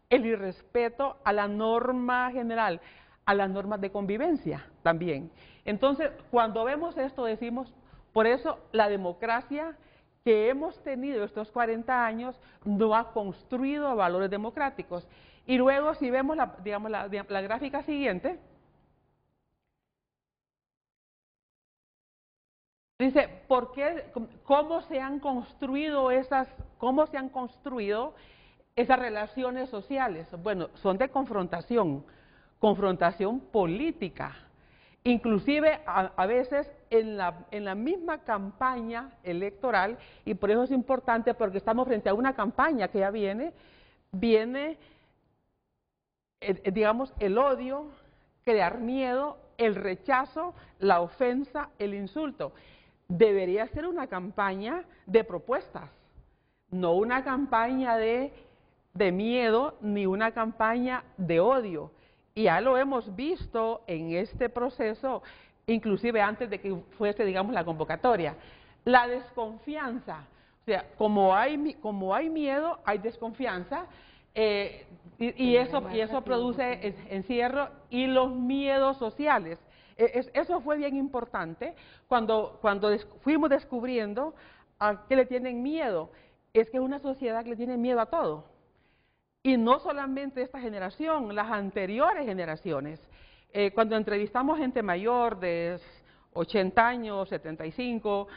el irrespeto a la norma general, a las normas de convivencia también. Entonces, cuando vemos esto decimos, por eso la democracia que hemos tenido estos 40 años no ha construido valores democráticos. Y luego si vemos la gráfica siguiente, dice, ¿cómo se han construido esas relaciones sociales? Bueno, son de confrontación política. Inclusive a veces en la misma campaña electoral, y por eso es importante porque estamos frente a una campaña que ya viene digamos, el odio, crear miedo, el rechazo, la ofensa, el insulto. Debería ser una campaña de propuestas, no una campaña de miedo ni una campaña de odio. Y ya lo hemos visto en este proceso, inclusive antes de que fuese, digamos, la convocatoria. La desconfianza, o sea, como hay miedo, hay desconfianza, y eso produce encierro y los miedos sociales. Eso fue bien importante cuando fuimos descubriendo a qué le tienen miedo. Es que es una sociedad que le tiene miedo a todo. Y no solamente esta generación, las anteriores generaciones. Cuando entrevistamos gente mayor de 80 años, 75,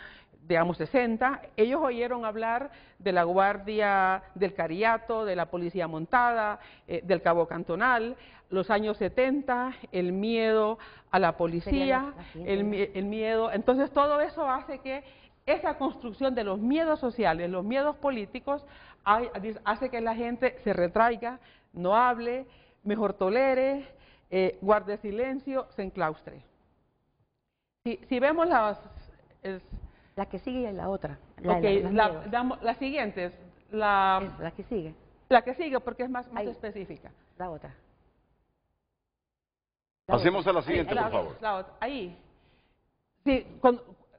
digamos 60, ellos oyeron hablar de la Guardia del Cariato, de la Policía Montada, del Cabo Cantonal, los años 70, el miedo a la policía, el miedo. Entonces todo eso hace que esa construcción de los miedos sociales, los miedos políticos, hace que la gente se retraiga, no hable, mejor tolere, guarde silencio, se enclaustre. Si vemos la que sigue y la otra. La siguiente es la que sigue. La que sigue porque es más específica. La otra. Pasemos a la siguiente, por favor. Ahí. Sí,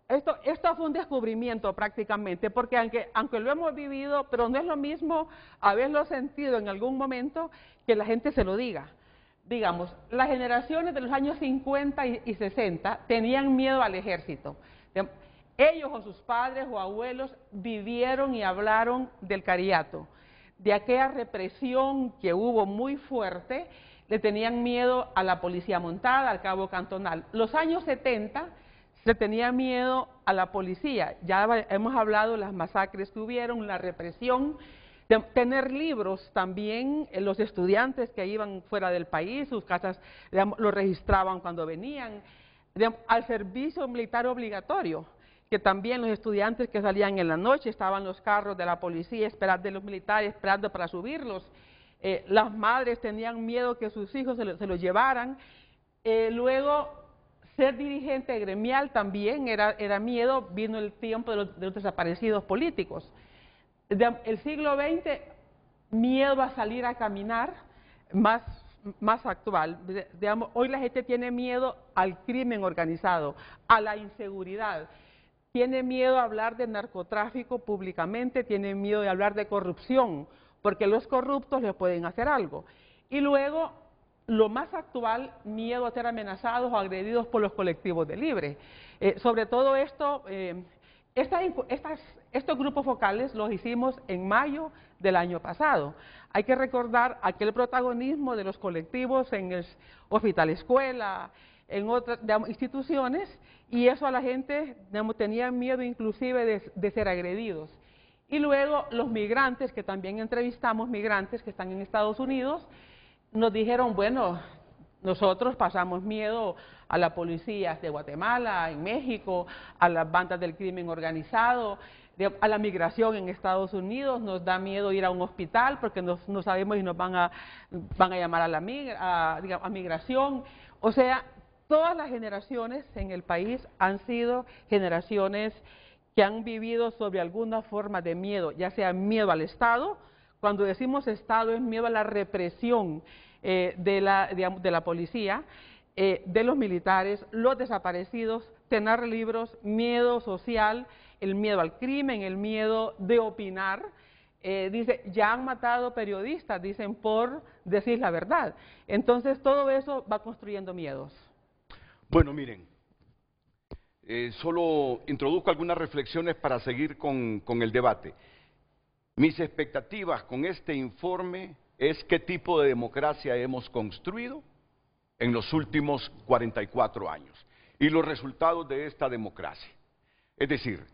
esto fue un descubrimiento prácticamente, porque aunque lo hemos vivido, pero no es lo mismo haberlo sentido en algún momento que la gente se lo diga. Digamos, las generaciones de los años 50 y 60 tenían miedo al ejército. Ellos o sus padres o abuelos vivieron y hablaron del Cariato, de aquella represión que hubo muy fuerte, le tenían miedo a la Policía Montada, al Cabo Cantonal. Los años 70 se tenía miedo a la policía, ya hemos hablado de las masacres que hubieron, la represión, de tener libros también, los estudiantes que iban fuera del país, sus casas lo registraban cuando venían, al servicio militar obligatorio, que también los estudiantes que salían en la noche, estaban los carros de la policía, de los militares esperando para subirlos, las madres tenían miedo que sus hijos se los llevaran, luego Ser dirigente gremial también era miedo, vino el tiempo de los desaparecidos políticos. El siglo XX, miedo a salir a caminar, más actual. Digamos, hoy la gente tiene miedo al crimen organizado, a la inseguridad. Tiene miedo a hablar de narcotráfico públicamente, tiene miedo de hablar de corrupción, porque los corruptos les pueden hacer algo. Y luego, lo más actual, miedo a ser amenazados o agredidos por los colectivos de libre. Sobre todo esto, estos grupos focales los hicimos en mayo del año pasado. Hay que recordar aquel protagonismo de los colectivos en el Hospital Escuela, en otras instituciones, y eso a la gente tenía miedo inclusive de ser agredidos. Y luego los migrantes, que también entrevistamos migrantes que están en Estados Unidos, nos dijeron, bueno, nosotros pasamos miedo a la policía de Guatemala, en México, a las bandas del crimen organizado, a la migración en Estados Unidos, nos da miedo ir a un hospital porque no sabemos si nos van a llamar a migración. O sea, todas las generaciones en el país han sido generaciones que han vivido sobre alguna forma de miedo, ya sea miedo al Estado. Cuando decimos Estado es miedo a la represión de la policía, de los militares, los desaparecidos, tener libros, miedo social, el miedo al crimen, el miedo de opinar. Dice, ya han matado periodistas, dicen, por decir la verdad. Entonces todo eso va construyendo miedos. Bueno, miren, solo introduzco algunas reflexiones para seguir con el debate. Mis expectativas con este informe es qué tipo de democracia hemos construido en los últimos 44 años y los resultados de esta democracia. Es decir,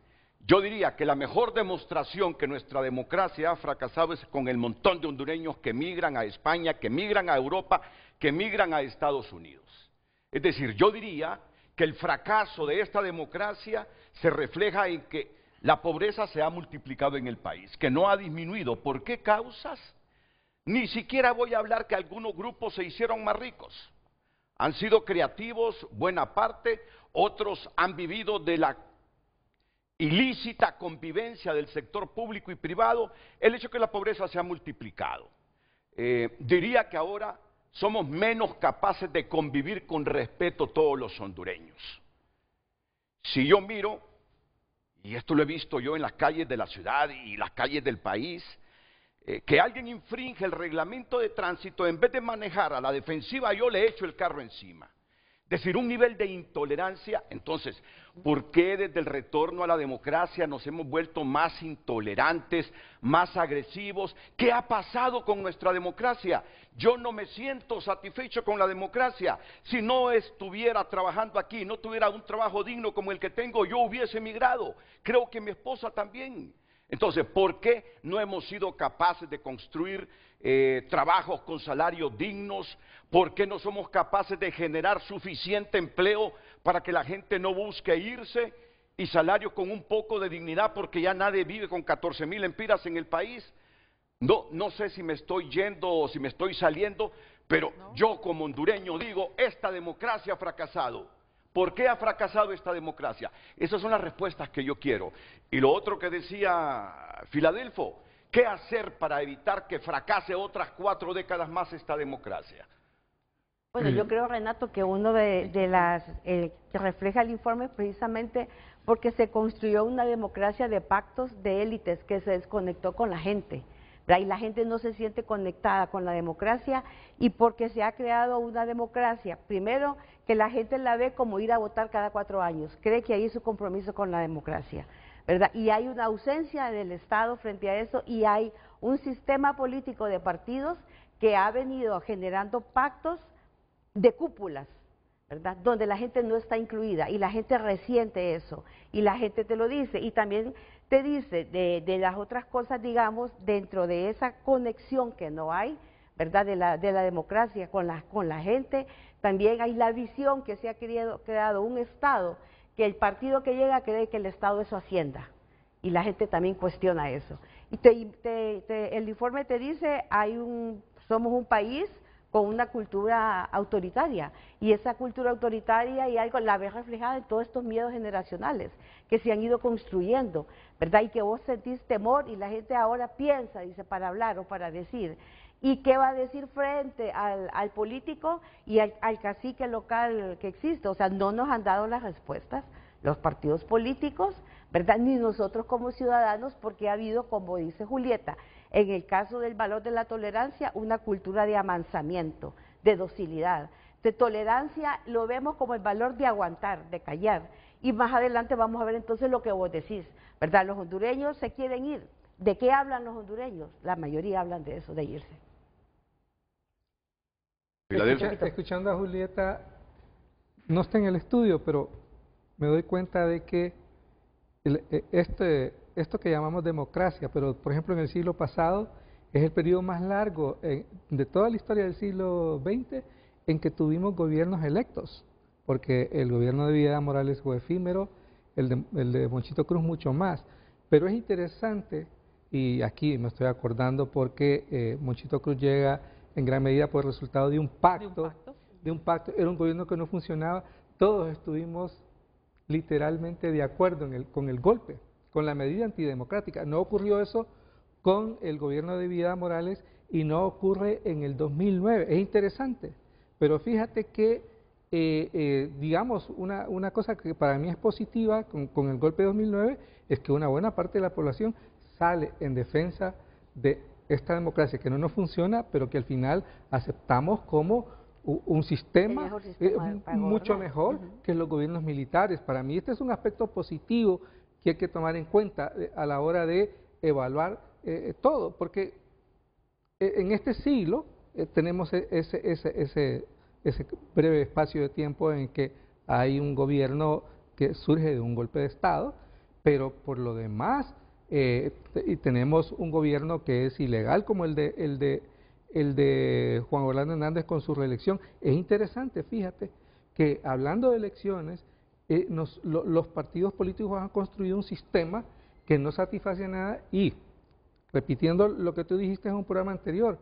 yo diría que la mejor demostración que nuestra democracia ha fracasado es con el montón de hondureños que migran a España, que migran a Europa, que migran a Estados Unidos. Es decir, yo diría que el fracaso de esta democracia se refleja en que la pobreza se ha multiplicado en el país, que no ha disminuido. ¿Por qué causas? Ni siquiera voy a hablar que algunos grupos se hicieron más ricos. Han sido creativos, buena parte, otros han vivido de la ilícita convivencia del sector público y privado, el hecho que la pobreza se ha multiplicado. Diría que ahora somos menos capaces de convivir con respeto todos los hondureños. Si yo miro, y esto lo he visto yo en las calles de la ciudad y las calles del país, que alguien infringe el reglamento de tránsito, en vez de manejar a la defensiva, yo le echo el carro encima. Es decir, un nivel de intolerancia. Entonces, ¿por qué desde el retorno a la democracia nos hemos vuelto más intolerantes, más agresivos? ¿Qué ha pasado con nuestra democracia? Yo no me siento satisfecho con la democracia. Si no estuviera trabajando aquí, no tuviera un trabajo digno como el que tengo, yo hubiese emigrado. Creo que mi esposa también. Entonces, ¿por qué no hemos sido capaces de construir trabajos con salarios dignos? ¿Por qué no somos capaces de generar suficiente empleo para que la gente no busque irse? Y salarios con un poco de dignidad, porque ya nadie vive con 14,000 empiras en el país. No sé si me estoy yendo o si me estoy saliendo, pero yo como hondureño digo, esta democracia ha fracasado. ¿Por qué ha fracasado esta democracia? Esas son las respuestas que yo quiero. Y lo otro que decía Filadelfo, ¿qué hacer para evitar que fracase otras 4 décadas más esta democracia? Bueno, yo creo, Renato, que uno de las que refleja el informe es precisamente porque se construyó una democracia de pactos de élites que se desconectó con la gente, ¿verdad? Y la gente no se siente conectada con la democracia, y porque se ha creado una democracia, primero, que la gente la ve como ir a votar cada 4 años, cree que ahí es su compromiso con la democracia, ¿verdad? Y hay una ausencia del Estado frente a eso, y hay un sistema político de partidos que ha venido generando pactos de cúpulas, ¿verdad? Donde la gente no está incluida, y la gente resiente eso, y la gente te lo dice, y también te dice de las otras cosas, digamos, dentro de esa conexión que no hay, ¿verdad? De la democracia con la gente, también hay la visión que se ha creado un Estado, que el partido que llega cree que el Estado es su hacienda, y la gente también cuestiona eso. Y el informe te dice, somos un país con una cultura autoritaria, y esa cultura autoritaria y algo la ves reflejada en todos estos miedos generacionales que se han ido construyendo, ¿verdad? Y que vos sentís temor y la gente ahora piensa, dice, para hablar o para decir. ¿Y qué va a decir frente al político y al cacique local que existe? O sea, no nos han dado las respuestas los partidos políticos, ¿verdad? Ni nosotros como ciudadanos, porque ha habido, como dice Julieta, en el caso del valor de la tolerancia, una cultura de amansamiento, de docilidad. De tolerancia lo vemos como el valor de aguantar, de callar. Y más adelante vamos a ver entonces lo que vos decís, ¿verdad? Los hondureños se quieren ir. ¿De qué hablan los hondureños? La mayoría hablan de eso, de irse. Escuchando a Julieta, no está en el estudio, pero me doy cuenta de que esto que llamamos democracia, pero por ejemplo en el siglo pasado, es el periodo más largo de toda la historia del siglo XX en que tuvimos gobiernos electos, porque el gobierno de Videla Morales fue efímero, el de Monchito Cruz mucho más. Pero es interesante, y aquí me estoy acordando porque Monchito Cruz llega en gran medida por el resultado de un pacto, era un gobierno que no funcionaba, todos estuvimos literalmente de acuerdo con el golpe, con la medida antidemocrática. No ocurrió eso con el gobierno de Videla Morales y no ocurre en el 2009. Es interesante, pero fíjate que, digamos, una cosa que para mí es positiva con el golpe de 2009 es que una buena parte de la población sale en defensa de esta democracia que no nos funciona, pero que al final aceptamos como un sistema mucho mejor que los gobiernos militares. Para mí este es un aspecto positivo que hay que tomar en cuenta a la hora de evaluar todo, porque en este siglo tenemos ese breve espacio de tiempo en que hay un gobierno que surge de un golpe de Estado, pero por lo demás y tenemos un gobierno que es ilegal como el de Juan Orlando Hernández con su reelección. Es interesante, fíjate, que hablando de elecciones, los partidos políticos han construido un sistema que no satisface a nada y, repitiendo lo que tú dijiste en un programa anterior,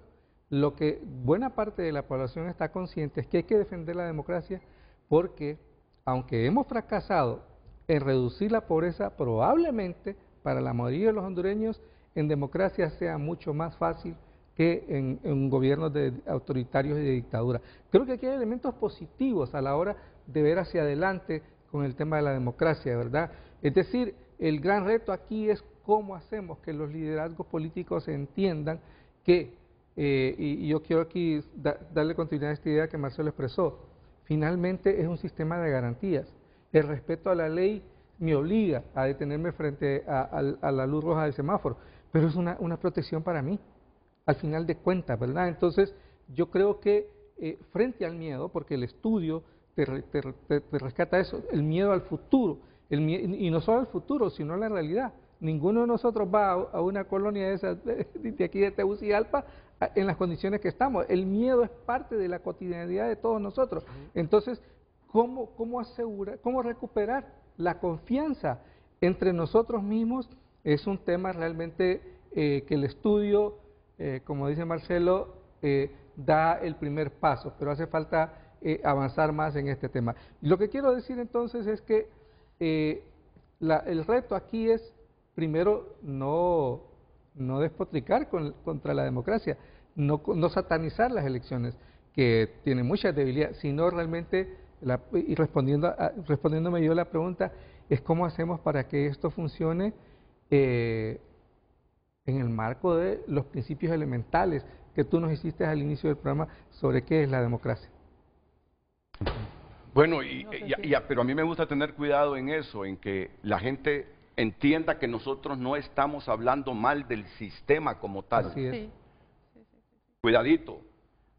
lo que buena parte de la población está consciente es que hay que defender la democracia porque, aunque hemos fracasado en reducir la pobreza, probablemente para la mayoría de los hondureños en democracia sea mucho más fácil que en gobiernos autoritarios y de dictadura. Creo que aquí hay elementos positivos a la hora de ver hacia adelante con el tema de la democracia, ¿verdad? Es decir, el gran reto aquí es cómo hacemos que los liderazgos políticos entiendan que, y yo quiero aquí darle continuidad a esta idea que Marcelo expresó, finalmente es un sistema de garantías. El respeto a la ley me obliga a detenerme frente a la luz roja del semáforo, pero es una protección para mí, al final de cuentas, ¿verdad? Entonces, yo creo que frente al miedo, porque el estudio te rescata eso, el miedo al futuro, y no solo al futuro, sino a la realidad. Ninguno de nosotros va a una colonia de esas, de aquí de Tegucigalpa, en las condiciones que estamos. El miedo es parte de la cotidianidad de todos nosotros. Entonces, ¿cómo recuperar la confianza entre nosotros mismos? Es un tema realmente que el estudio, como dice Marcelo, da el primer paso, pero hace falta avanzar más en este tema. Lo que quiero decir entonces es que el reto aquí es, primero, no despotricar contra la democracia, no satanizar las elecciones, que tienen muchas debilidades, sino realmente, y respondiéndome yo la pregunta, es cómo hacemos para que esto funcione en el marco de los principios elementales que tú nos hiciste al inicio del programa sobre qué es la democracia. Bueno, pero a mí me gusta tener cuidado en eso, en que la gente entienda que nosotros no estamos hablando mal del sistema como tal. Así es. Sí. Cuidadito.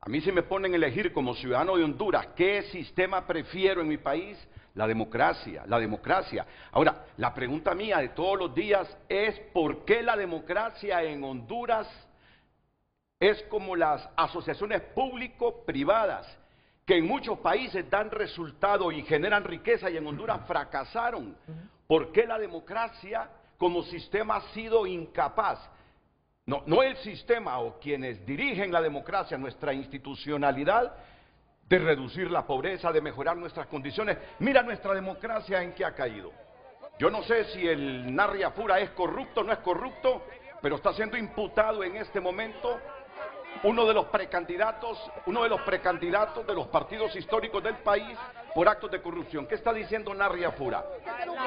A mí si me ponen a elegir como ciudadano de Honduras qué sistema prefiero en mi país, la democracia, la democracia. Ahora, la pregunta mía de todos los días es ¿por qué la democracia en Honduras es como las asociaciones público-privadas que en muchos países dan resultado y generan riqueza y en Honduras fracasaron? ¿Por qué la democracia como sistema ha sido incapaz? no el sistema o quienes dirigen la democracia, nuestra institucionalidad, de reducir la pobreza, de mejorar nuestras condiciones. Mira nuestra democracia en qué ha caído. Yo no sé si el Narria Fura es corrupto o no es corrupto, pero está siendo imputado en este momento uno de los precandidatos de los partidos históricos del país por actos de corrupción. ¿Qué está diciendo Narria Fura? Los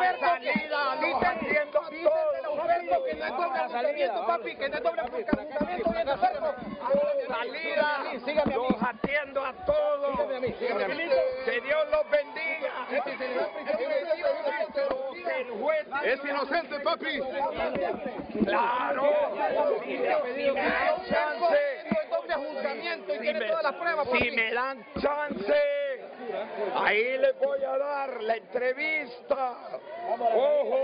atiendo a todos. Que Dios los bendiga. Es inocente, papi. Claro. Si me dan chance, ahí les voy a dar la entrevista. Ojo.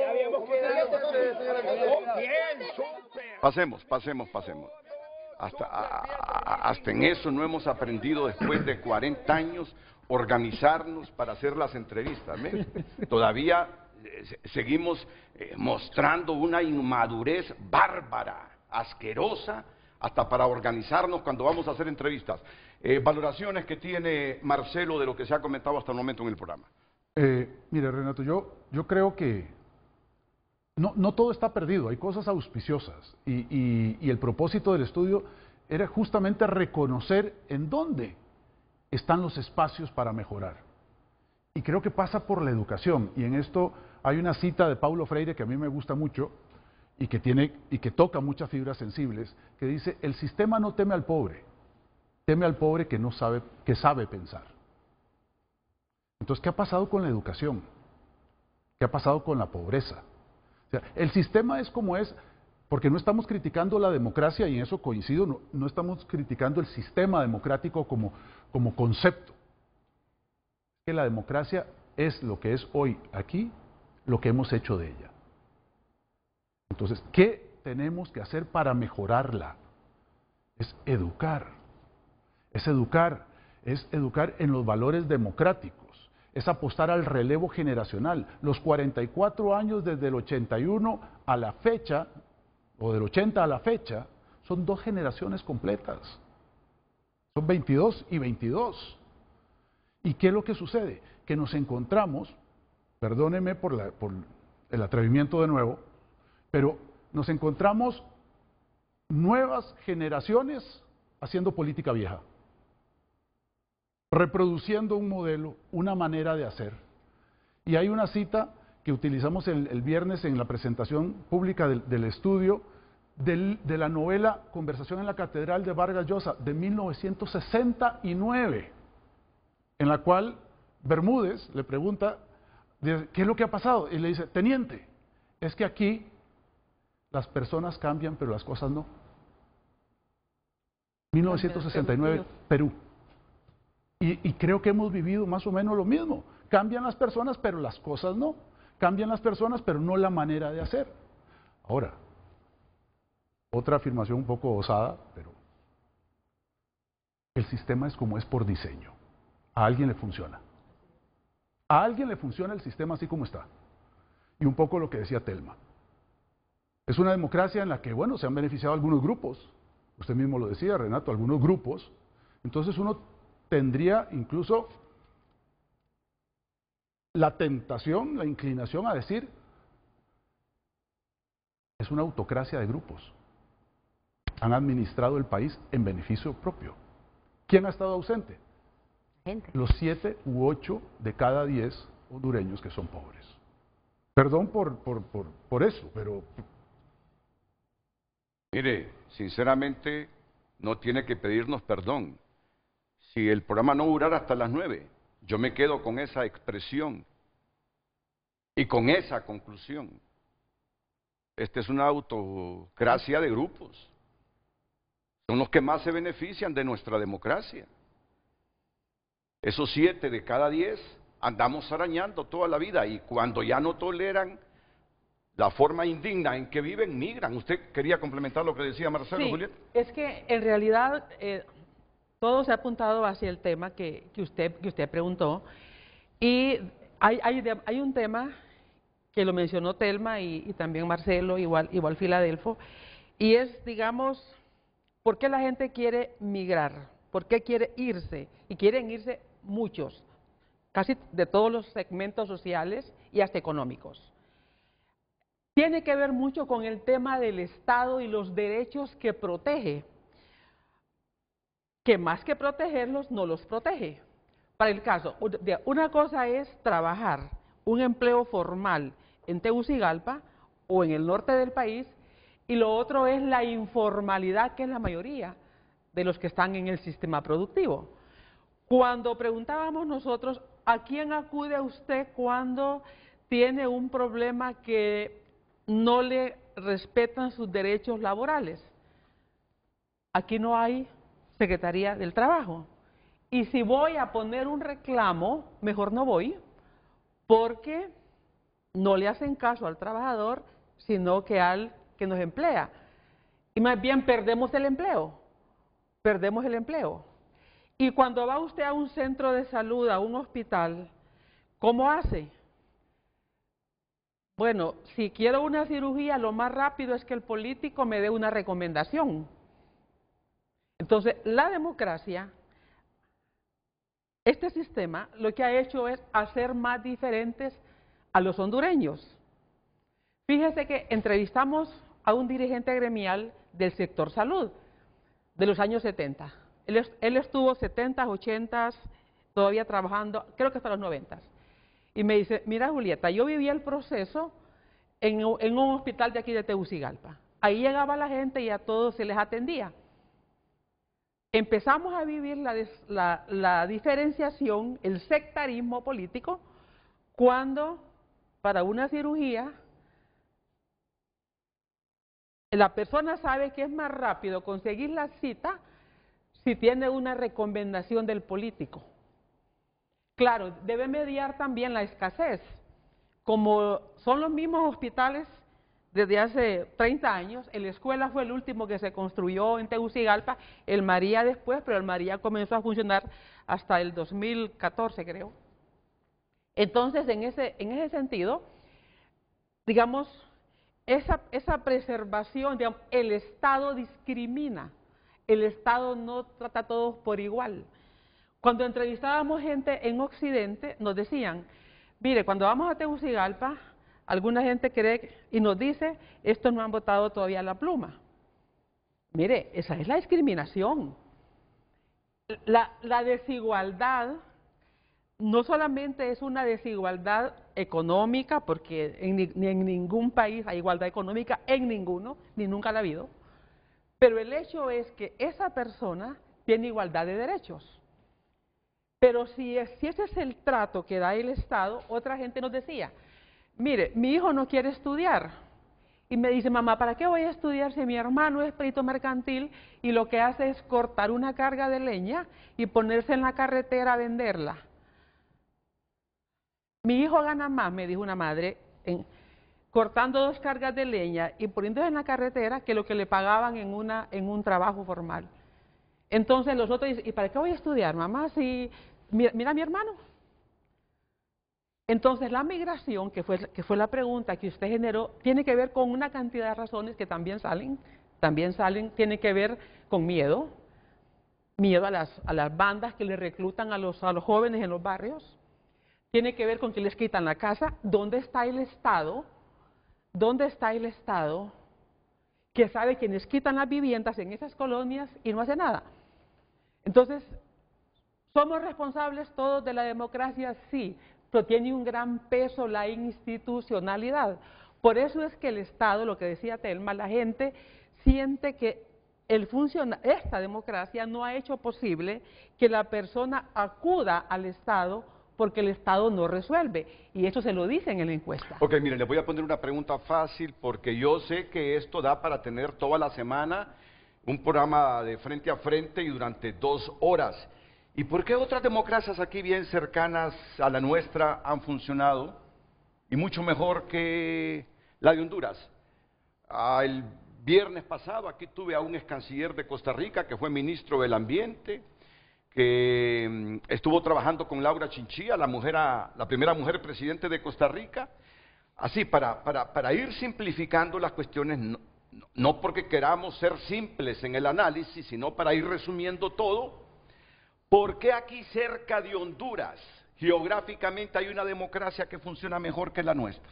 Bien, súper. Pasemos. Hasta en eso no hemos aprendido después de 40 años organizarnos para hacer las entrevistas. ¿Ves? Todavía seguimos mostrando una inmadurez bárbara, asquerosa, hasta para organizarnos cuando vamos a hacer entrevistas. Valoraciones que tiene Marcelo de lo que se ha comentado hasta el momento en el programa. Mire, Renato, yo creo que no todo está perdido, hay cosas auspiciosas y el propósito del estudio era justamente reconocer en dónde están los espacios para mejorar. Y creo que pasa por la educación, y en esto hay una cita de Paulo Freire que a mí me gusta mucho y que toca muchas fibras sensibles, que dice: el sistema no teme al pobre que sabe pensar. Entonces, ¿qué ha pasado con la educación? ¿Qué ha pasado con la pobreza? O sea, el sistema es como es, porque no estamos criticando la democracia, y en eso coincido, no estamos criticando el sistema democrático como concepto. Que la democracia es lo que es hoy aquí, lo que hemos hecho de ella. Entonces, ¿qué tenemos que hacer para mejorarla? Es educar en los valores democráticos, es apostar al relevo generacional. Los 44 años desde el 81 a la fecha, o del 80 a la fecha, son 2 generaciones completas. Son 22 y 22. ¿Y qué es lo que sucede? Que nos encontramos, perdónenme por el atrevimiento de nuevo, pero nos encontramos nuevas generaciones haciendo política vieja, reproduciendo un modelo, una manera de hacer. Y hay una cita que utilizamos el viernes en la presentación pública del estudio de la novela Conversación en la Catedral de Vargas Llosa de 1969, en la cual Bermúdez le pregunta ¿qué es lo que ha pasado? Y le dice: teniente, es que aquí las personas cambian pero las cosas no. 1969, Perú. Y creo que hemos vivido más o menos lo mismo. Cambian las personas, pero las cosas no. Cambian las personas, pero no la manera de hacer. Ahora, otra afirmación un poco osada, pero el sistema es como es por diseño. A alguien le funciona. A alguien le funciona el sistema así como está. Y un poco lo que decía Telma. Es una democracia en la que, bueno, se han beneficiado algunos grupos. Usted mismo lo decía, Renato, algunos grupos. Entonces uno tendría incluso la tentación, la inclinación a decir: es una autocracia de grupos. Han administrado el país en beneficio propio. ¿Quién ha estado ausente? Gente. Los 7 u 8 de cada 10 hondureños que son pobres. Perdón por eso, pero... Mire, sinceramente, no tiene que pedirnos perdón. Si el programa no durara hasta las 9, yo me quedo con esa expresión y con esa conclusión. Esta es una autocracia de grupos. Son los que más se benefician de nuestra democracia. Esos 7 de cada 10 andamos arañando toda la vida, y cuando ya no toleran la forma indigna en que viven, migran. ¿Usted quería complementar lo que decía Marcelo, Sí, Julieta? es que en realidad todo se ha apuntado hacia el tema que usted preguntó, y hay un tema que lo mencionó Telma y también Marcelo, igual Filadelfo, Y es, digamos, ¿por qué la gente quiere migrar? ¿Por qué quiere irse? Y quieren irse muchos, casi de todos los segmentos sociales y hasta económicos. Tiene que ver mucho con el tema del Estado y los derechos que protege, que más que protegerlos, no los protege. Para el caso, una cosa es trabajar un empleo formal en Tegucigalpa o en el norte del país, y lo otro es la informalidad, que es la mayoría de los que están en el sistema productivo. Cuando preguntábamos nosotros, ¿a quién acude usted cuando tiene un problema que no le respetan sus derechos laborales? Aquí no hay Secretaría del Trabajo. Y si voy a poner un reclamo, mejor no voy, porque no le hacen caso al trabajador, sino que al que nos emplea. Y más bien perdemos el empleo. Perdemos el empleo. Y cuando va usted a un centro de salud, a un hospital, ¿cómo hace? Bueno, si quiero una cirugía, lo más rápido es que el político me dé una recomendación. Entonces, la democracia, este sistema, lo que ha hecho es hacer más diferentes a los hondureños. Fíjese que entrevistamos a un dirigente gremial del sector salud de los años 70. Él estuvo 70, 80, todavía trabajando, creo que hasta los 90. Y me dice, mira Julieta, yo vivía el proceso en un hospital de aquí de Tegucigalpa. Ahí llegaba la gente y a todos se les atendía. Empezamos a vivir la diferenciación, el sectarismo político, cuando para una cirugía la persona sabe que es más rápido conseguir la cita si tiene una recomendación del político. Claro, debe mediar también la escasez. Como son los mismos hospitales desde hace 30 años, el Escuela fue el último que se construyó en Tegucigalpa, el María después, pero el María comenzó a funcionar hasta el 2014, creo. Entonces, en ese sentido, digamos, esa preservación, digamos, el Estado discrimina, el Estado no trata a todos por igual. Cuando entrevistábamos gente en Occidente, nos decían, mire, cuando vamos a Tegucigalpa, alguna gente cree y nos dice, estos no han votado todavía la pluma. Mire, esa es la discriminación. La desigualdad no solamente es una desigualdad económica, porque ni en ningún país hay igualdad económica, en ninguno, ni nunca la ha habido, pero el hecho es que esa persona tiene igualdad de derechos. Pero si ese es el trato que da el Estado, otra gente nos decía, mire, mi hijo no quiere estudiar. Y me dice, mamá, ¿para qué voy a estudiar si mi hermano es perito mercantil y lo que hace es cortar una carga de leña y ponerse en la carretera a venderla? Mi hijo gana más, me dijo una madre, cortando 2 cargas de leña y poniéndose en la carretera que lo que le pagaban en un trabajo formal. Entonces los otros dicen, ¿y para qué voy a estudiar, mamá? Si mira a mi hermano. Entonces la migración, que fue la pregunta que usted generó, tiene que ver con una cantidad de razones que también salen, tiene que ver con miedo a las bandas que le reclutan a los jóvenes en los barrios, tiene que ver con que les quitan la casa. ¿Dónde está el Estado? ¿Dónde está el Estado que sabe que les quitan las viviendas en esas colonias y no hace nada? Entonces, ¿somos responsables todos de la democracia? Sí, pero tiene un gran peso la institucionalidad. Por eso es que el Estado, lo que decía Telma, la gente siente que esta democracia no ha hecho posible que la persona acuda al Estado porque el Estado no resuelve. Y eso se lo dice en la encuesta. Ok, mire, le voy a poner una pregunta fácil porque yo sé que esto da para tener toda la semana un programa de frente a frente y durante 2 horas. ¿Y por qué otras democracias aquí bien cercanas a la nuestra han funcionado y mucho mejor que la de Honduras? El viernes pasado aquí tuve a un ex canciller de Costa Rica que fue ministro del Ambiente, que estuvo trabajando con Laura Chinchilla, la primera mujer presidente de Costa Rica. Así, para ir simplificando las cuestiones, no porque queramos ser simples en el análisis, sino para ir resumiendo todo, ¿por qué aquí cerca de Honduras, geográficamente, hay una democracia que funciona mejor que la nuestra?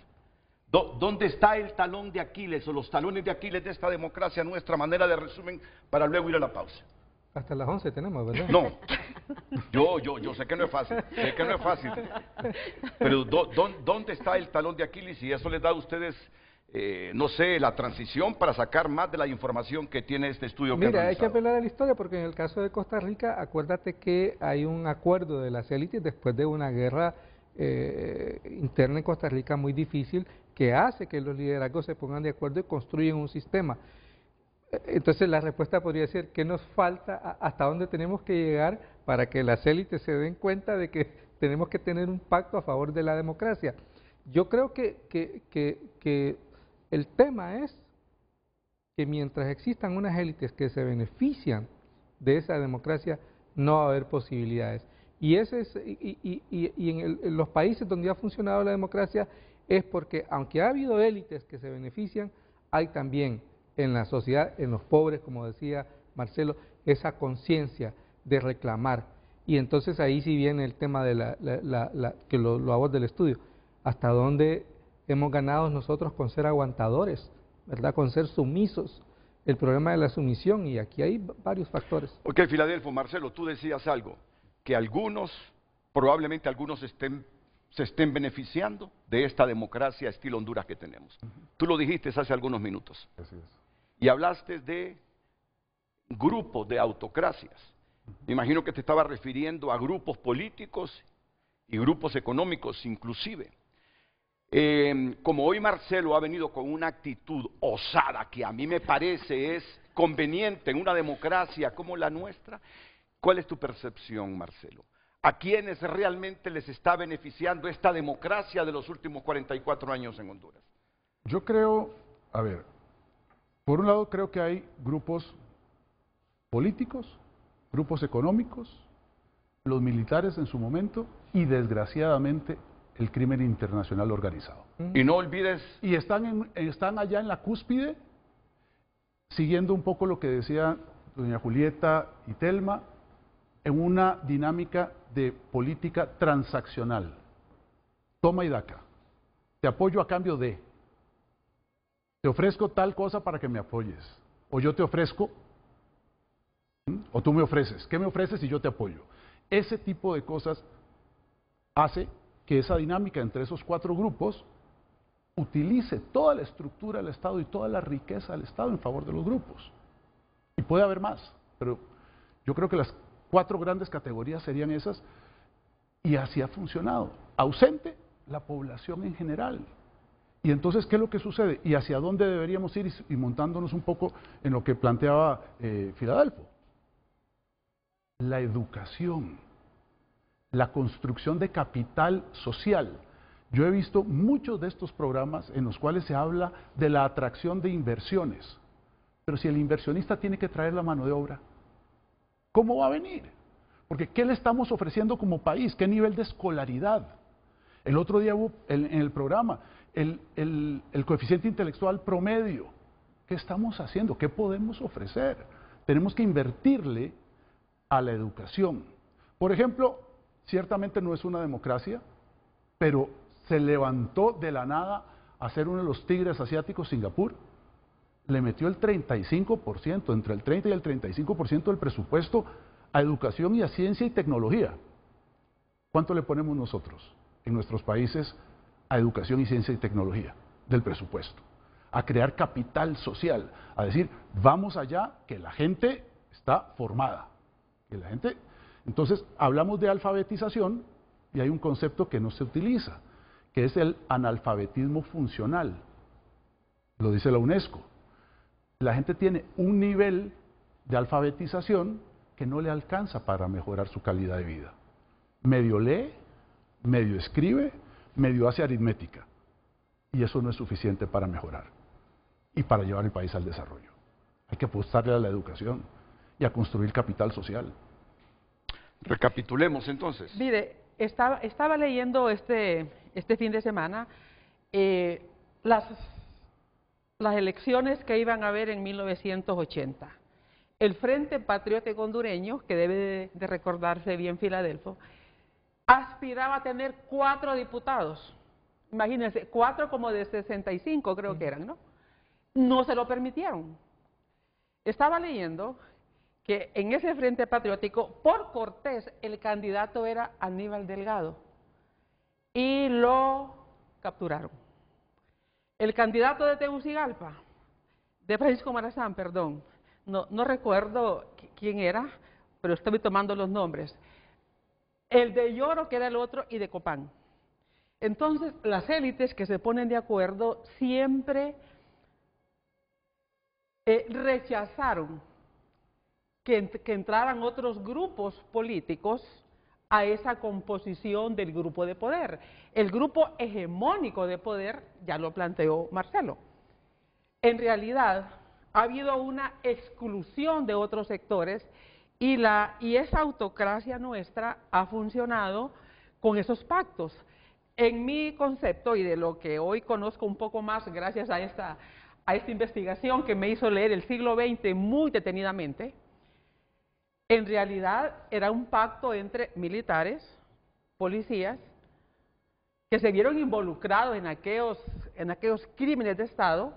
¿Dónde está el talón de Aquiles o los talones de Aquiles de esta democracia, nuestra manera de resumen, para luego ir a la pausa? Hasta las 11 tenemos, ¿verdad? No, yo sé que no es fácil, pero ¿dónde está el talón de Aquiles? Y eso les da a ustedes, no sé, la transición para sacar más de la información que tiene este estudio. Mira, hay que apelar a la historia porque en el caso de Costa Rica, acuérdate que hay un acuerdo de las élites después de una guerra interna en Costa Rica muy difícil, que hace que los liderazgos se pongan de acuerdo y construyen un sistema. Entonces la respuesta podría ser, ¿qué nos falta? ¿Hasta dónde tenemos que llegar para que las élites se den cuenta de que tenemos que tener un pacto a favor de la democracia? Yo creo que el tema es que mientras existan unas élites que se benefician de esa democracia, no va a haber posibilidades. Y en los países donde ha funcionado la democracia es porque, aunque ha habido élites que se benefician, hay también en la sociedad, en los pobres, como decía Marcelo, esa conciencia de reclamar. Y entonces ahí sí viene el tema de que lo aborda el estudio. ¿Hasta dónde hemos ganado nosotros con ser aguantadores, ¿verdad? Con ser sumisos? El problema de la sumisión, y aquí hay varios factores. Ok, Filadelfo, Marcelo, tú decías algo, que probablemente algunos se estén beneficiando de esta democracia estilo Honduras que tenemos. Tú lo dijiste hace algunos minutos. Así es. Y hablaste de grupos de autocracias. Me imagino que te estaba refiriendo a grupos políticos y grupos económicos inclusive. Como hoy Marcelo ha venido con una actitud osada que a mí me parece es conveniente en una democracia como la nuestra, ¿cuál es tu percepción, Marcelo? ¿A quiénes realmente les está beneficiando esta democracia de los últimos 44 años en Honduras? Yo creo, a ver, por un lado creo que hay grupos políticos, grupos económicos, los militares en su momento y desgraciadamente el crimen internacional organizado. Y no olvides... Y están allá en la cúspide, siguiendo un poco lo que decía doña Julieta y Telma, en una dinámica de política transaccional. Toma y daca. Te apoyo a cambio de. Te ofrezco tal cosa para que me apoyes. O yo te ofrezco, o tú me ofreces. ¿Qué me ofreces y yo te apoyo? Ese tipo de cosas hace que esa dinámica entre esos cuatro grupos utilice toda la estructura del Estado y toda la riqueza del Estado en favor de los grupos. Y puede haber más, pero yo creo que las cuatro grandes categorías serían esas, y así ha funcionado. Ausente la población en general. Y entonces, ¿qué es lo que sucede? ¿Y hacia dónde deberíamos ir? Y montándonos un poco en lo que planteaba Filadelfo. La educación, la construcción de capital social. Yo he visto muchos de estos programas en los cuales se habla de la atracción de inversiones. Pero si el inversionista tiene que traer la mano de obra, ¿cómo va a venir? Porque ¿qué le estamos ofreciendo como país? ¿Qué nivel de escolaridad? El otro día hubo en el programa el coeficiente intelectual promedio. ¿Qué estamos haciendo? ¿Qué podemos ofrecer? Tenemos que invertirle a la educación. Por ejemplo, ciertamente no es una democracia, pero se levantó de la nada a ser uno de los tigres asiáticos, Singapur. Le metió el 35%, entre el 30 y el 35% del presupuesto a educación y a ciencia y tecnología. ¿Cuánto le ponemos nosotros en nuestros países a educación y ciencia y tecnología del presupuesto? A crear capital social, a decir, vamos allá, que la gente está formada. Que la gente... Entonces, hablamos de alfabetización y hay un concepto que no se utiliza, que es el analfabetismo funcional. Lo dice la UNESCO. La gente tiene un nivel de alfabetización que no le alcanza para mejorar su calidad de vida. Medio lee, medio escribe, medio hace aritmética. Y eso no es suficiente para mejorar y para llevar el país al desarrollo. Hay que apostarle a la educación y a construir capital social. Recapitulemos entonces. Mire, estaba leyendo este fin de semana las las elecciones que iban a haber en 1980. El Frente Patriótico Hondureño, que debe de recordarse bien Filadelfo, aspiraba a tener 4 diputados. Imagínense, 4 como de 65 creo que eran, ¿no? No se lo permitieron. Estaba leyendo que en ese Frente Patriótico, por Cortés, el candidato era Aníbal Delgado y lo capturaron. El candidato de Tegucigalpa, de Francisco Morazán, perdón, no recuerdo quién era, pero estoy tomando los nombres. El de Lloro, que era el otro, y de Copán. Entonces, las élites que se ponen de acuerdo siempre rechazaron que entraran otros grupos políticos a esa composición del grupo de poder. El grupo hegemónico de poder ya lo planteó Marcelo. En realidad, ha habido una exclusión de otros sectores y esa autocracia nuestra ha funcionado con esos pactos. En mi concepto, y de lo que hoy conozco un poco más gracias a esta investigación que me hizo leer el siglo XX muy detenidamente, en realidad era un pacto entre militares, policías, que se vieron involucrados en aquellos crímenes de Estado,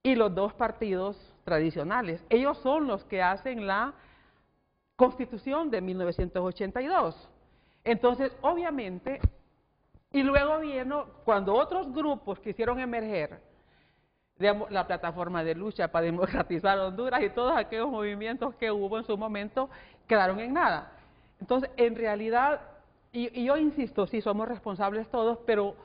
y los 2 partidos tradicionales. Ellos son los que hacen la Constitución de 1982. Entonces, obviamente, y luego vino cuando otros grupos quisieron emerger, digamos, la plataforma de lucha para democratizar Honduras y todos aquellos movimientos que hubo en su momento quedaron en nada. Entonces, en realidad, y yo insisto, sí somos responsables todos, pero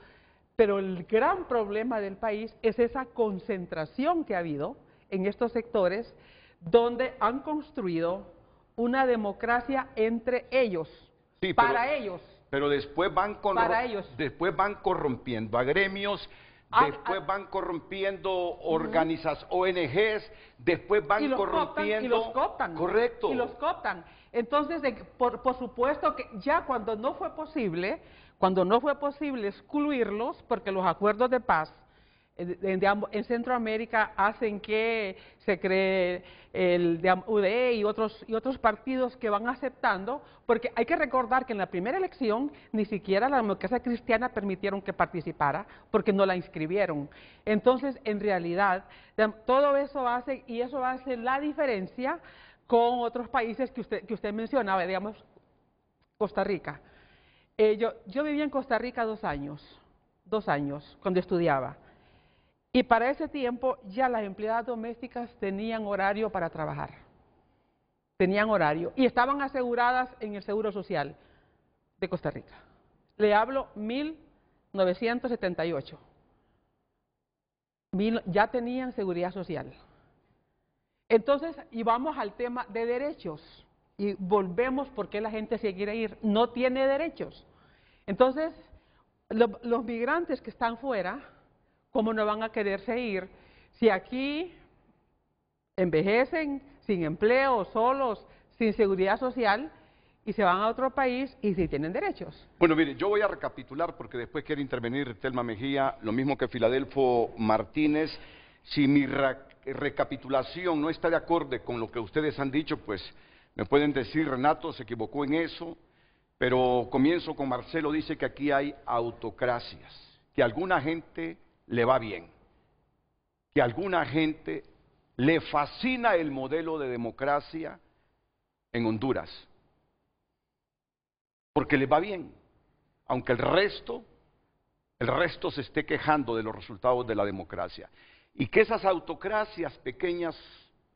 el gran problema del país es esa concentración que ha habido en estos sectores donde han construido una democracia entre ellos, sí, para ellos. Pero después van corrompiendo a gremios, después van corrompiendo ONGs, después van corrompiendo... Y los cooptan. Correcto. Y los cooptan. Entonces, por supuesto que ya cuando no fue posible excluirlos, porque los acuerdos de paz en Centroamérica hacen que se cree el UDE y otros partidos que van aceptando, porque hay que recordar que en la primera elección ni siquiera la democracia cristiana permitieron que participara, porque no la inscribieron. Entonces, en realidad, todo eso hace la diferencia con otros países que usted mencionaba, digamos, Costa Rica. Yo viví en Costa Rica 2 años, cuando estudiaba. Y para ese tiempo ya las empleadas domésticas tenían horario para trabajar. Tenían horario y estaban aseguradas en el Seguro Social de Costa Rica. Le hablo 1978. Ya tenían seguridad social. Entonces, y vamos al tema de derechos. Y volvemos porque la gente se quiere ir. No tiene derechos. Entonces, los migrantes que están fuera, ¿cómo no van a quererse ir si aquí envejecen sin empleo, solos, sin seguridad social, y se van a otro país y sí tienen derechos? Bueno, mire, yo voy a recapitular porque después quiere intervenir Telma Mejía, lo mismo que Filadelfo Martínez. Si mi recapitulación no está de acuerdo con lo que ustedes han dicho, pues me pueden decir, Renato se equivocó en eso, pero comienzo con Marcelo, dice que aquí hay autocracias, que a alguna gente le va bien, que a alguna gente le fascina el modelo de democracia en Honduras, porque le va bien, aunque el resto se esté quejando de los resultados de la democracia. Y que esas autocracias pequeñas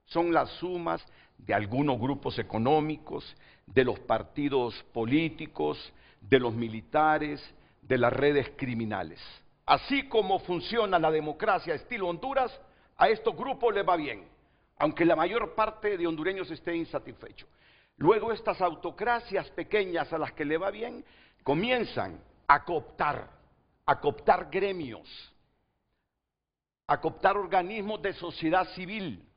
son las sumas de algunos grupos económicos, de los partidos políticos, de los militares, de las redes criminales. Así como funciona la democracia estilo Honduras, a estos grupos les va bien, aunque la mayor parte de hondureños esté insatisfecho. Luego estas autocracias pequeñas a las que le va bien, comienzan a cooptar gremios, a cooptar organismos de sociedad civil,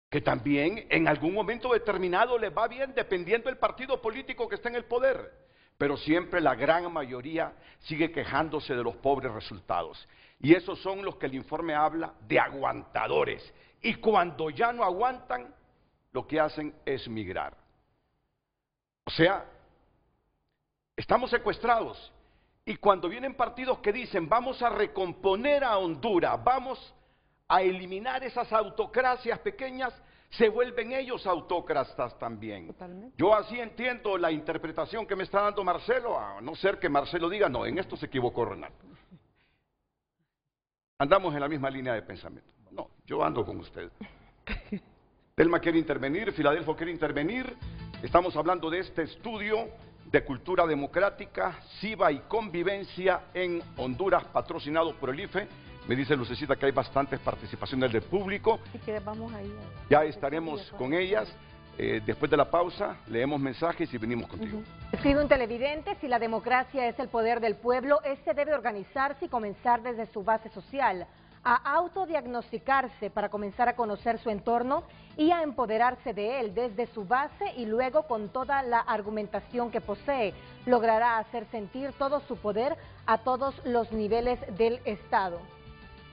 que también en algún momento determinado les va bien dependiendo del partido político que está en el poder. Pero siempre la gran mayoría sigue quejándose de los pobres resultados. Y esos son los que el informe habla de aguantadores. Y cuando ya no aguantan, lo que hacen es migrar. O sea, estamos secuestrados. Y cuando vienen partidos que dicen, vamos a recomponer a Honduras, vamos a eliminar esas autocracias pequeñas, se vuelven ellos autócratas también. Totalmente. Yo así entiendo la interpretación que me está dando Marcelo, a no ser que Marcelo diga, no, en esto se equivocó Renato. Andamos en la misma línea de pensamiento. No, yo ando con usted. Telma quiere intervenir, Filadelfo quiere intervenir. Estamos hablando de este estudio de cultura democrática, civa y convivencia en Honduras, patrocinado por el IFE. Me dice Lucecita que hay bastantes participaciones del público. Y que vamos ahí. Ya estaremos con ellas. Después de la pausa, leemos mensajes y venimos contigo. Escribe un televidente, si la democracia es el poder del pueblo, este debe organizarse y comenzar desde su base social, a autodiagnosticarse para comenzar a conocer su entorno y a empoderarse de él desde su base y luego con toda la argumentación que posee, logrará hacer sentir todo su poder a todos los niveles del Estado.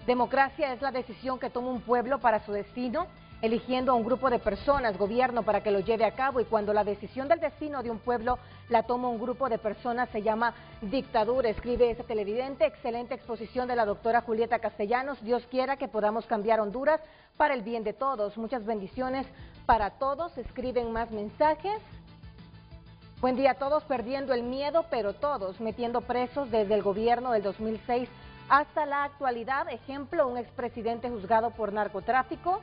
Democracia es la decisión que toma un pueblo para su destino, eligiendo a un grupo de personas, gobierno, para que lo lleve a cabo, y cuando la decisión del destino de un pueblo la toma un grupo de personas se llama dictadura, escribe ese televidente. Excelente exposición de la doctora Julieta Castellanos. Dios quiera que podamos cambiar Honduras para el bien de todos. Muchas bendiciones para todos. Escriben más mensajes. Buen día a todos, perdiendo el miedo, pero todos metiendo presos desde el gobierno del 2006 hasta la actualidad. Ejemplo, un expresidente juzgado por narcotráfico.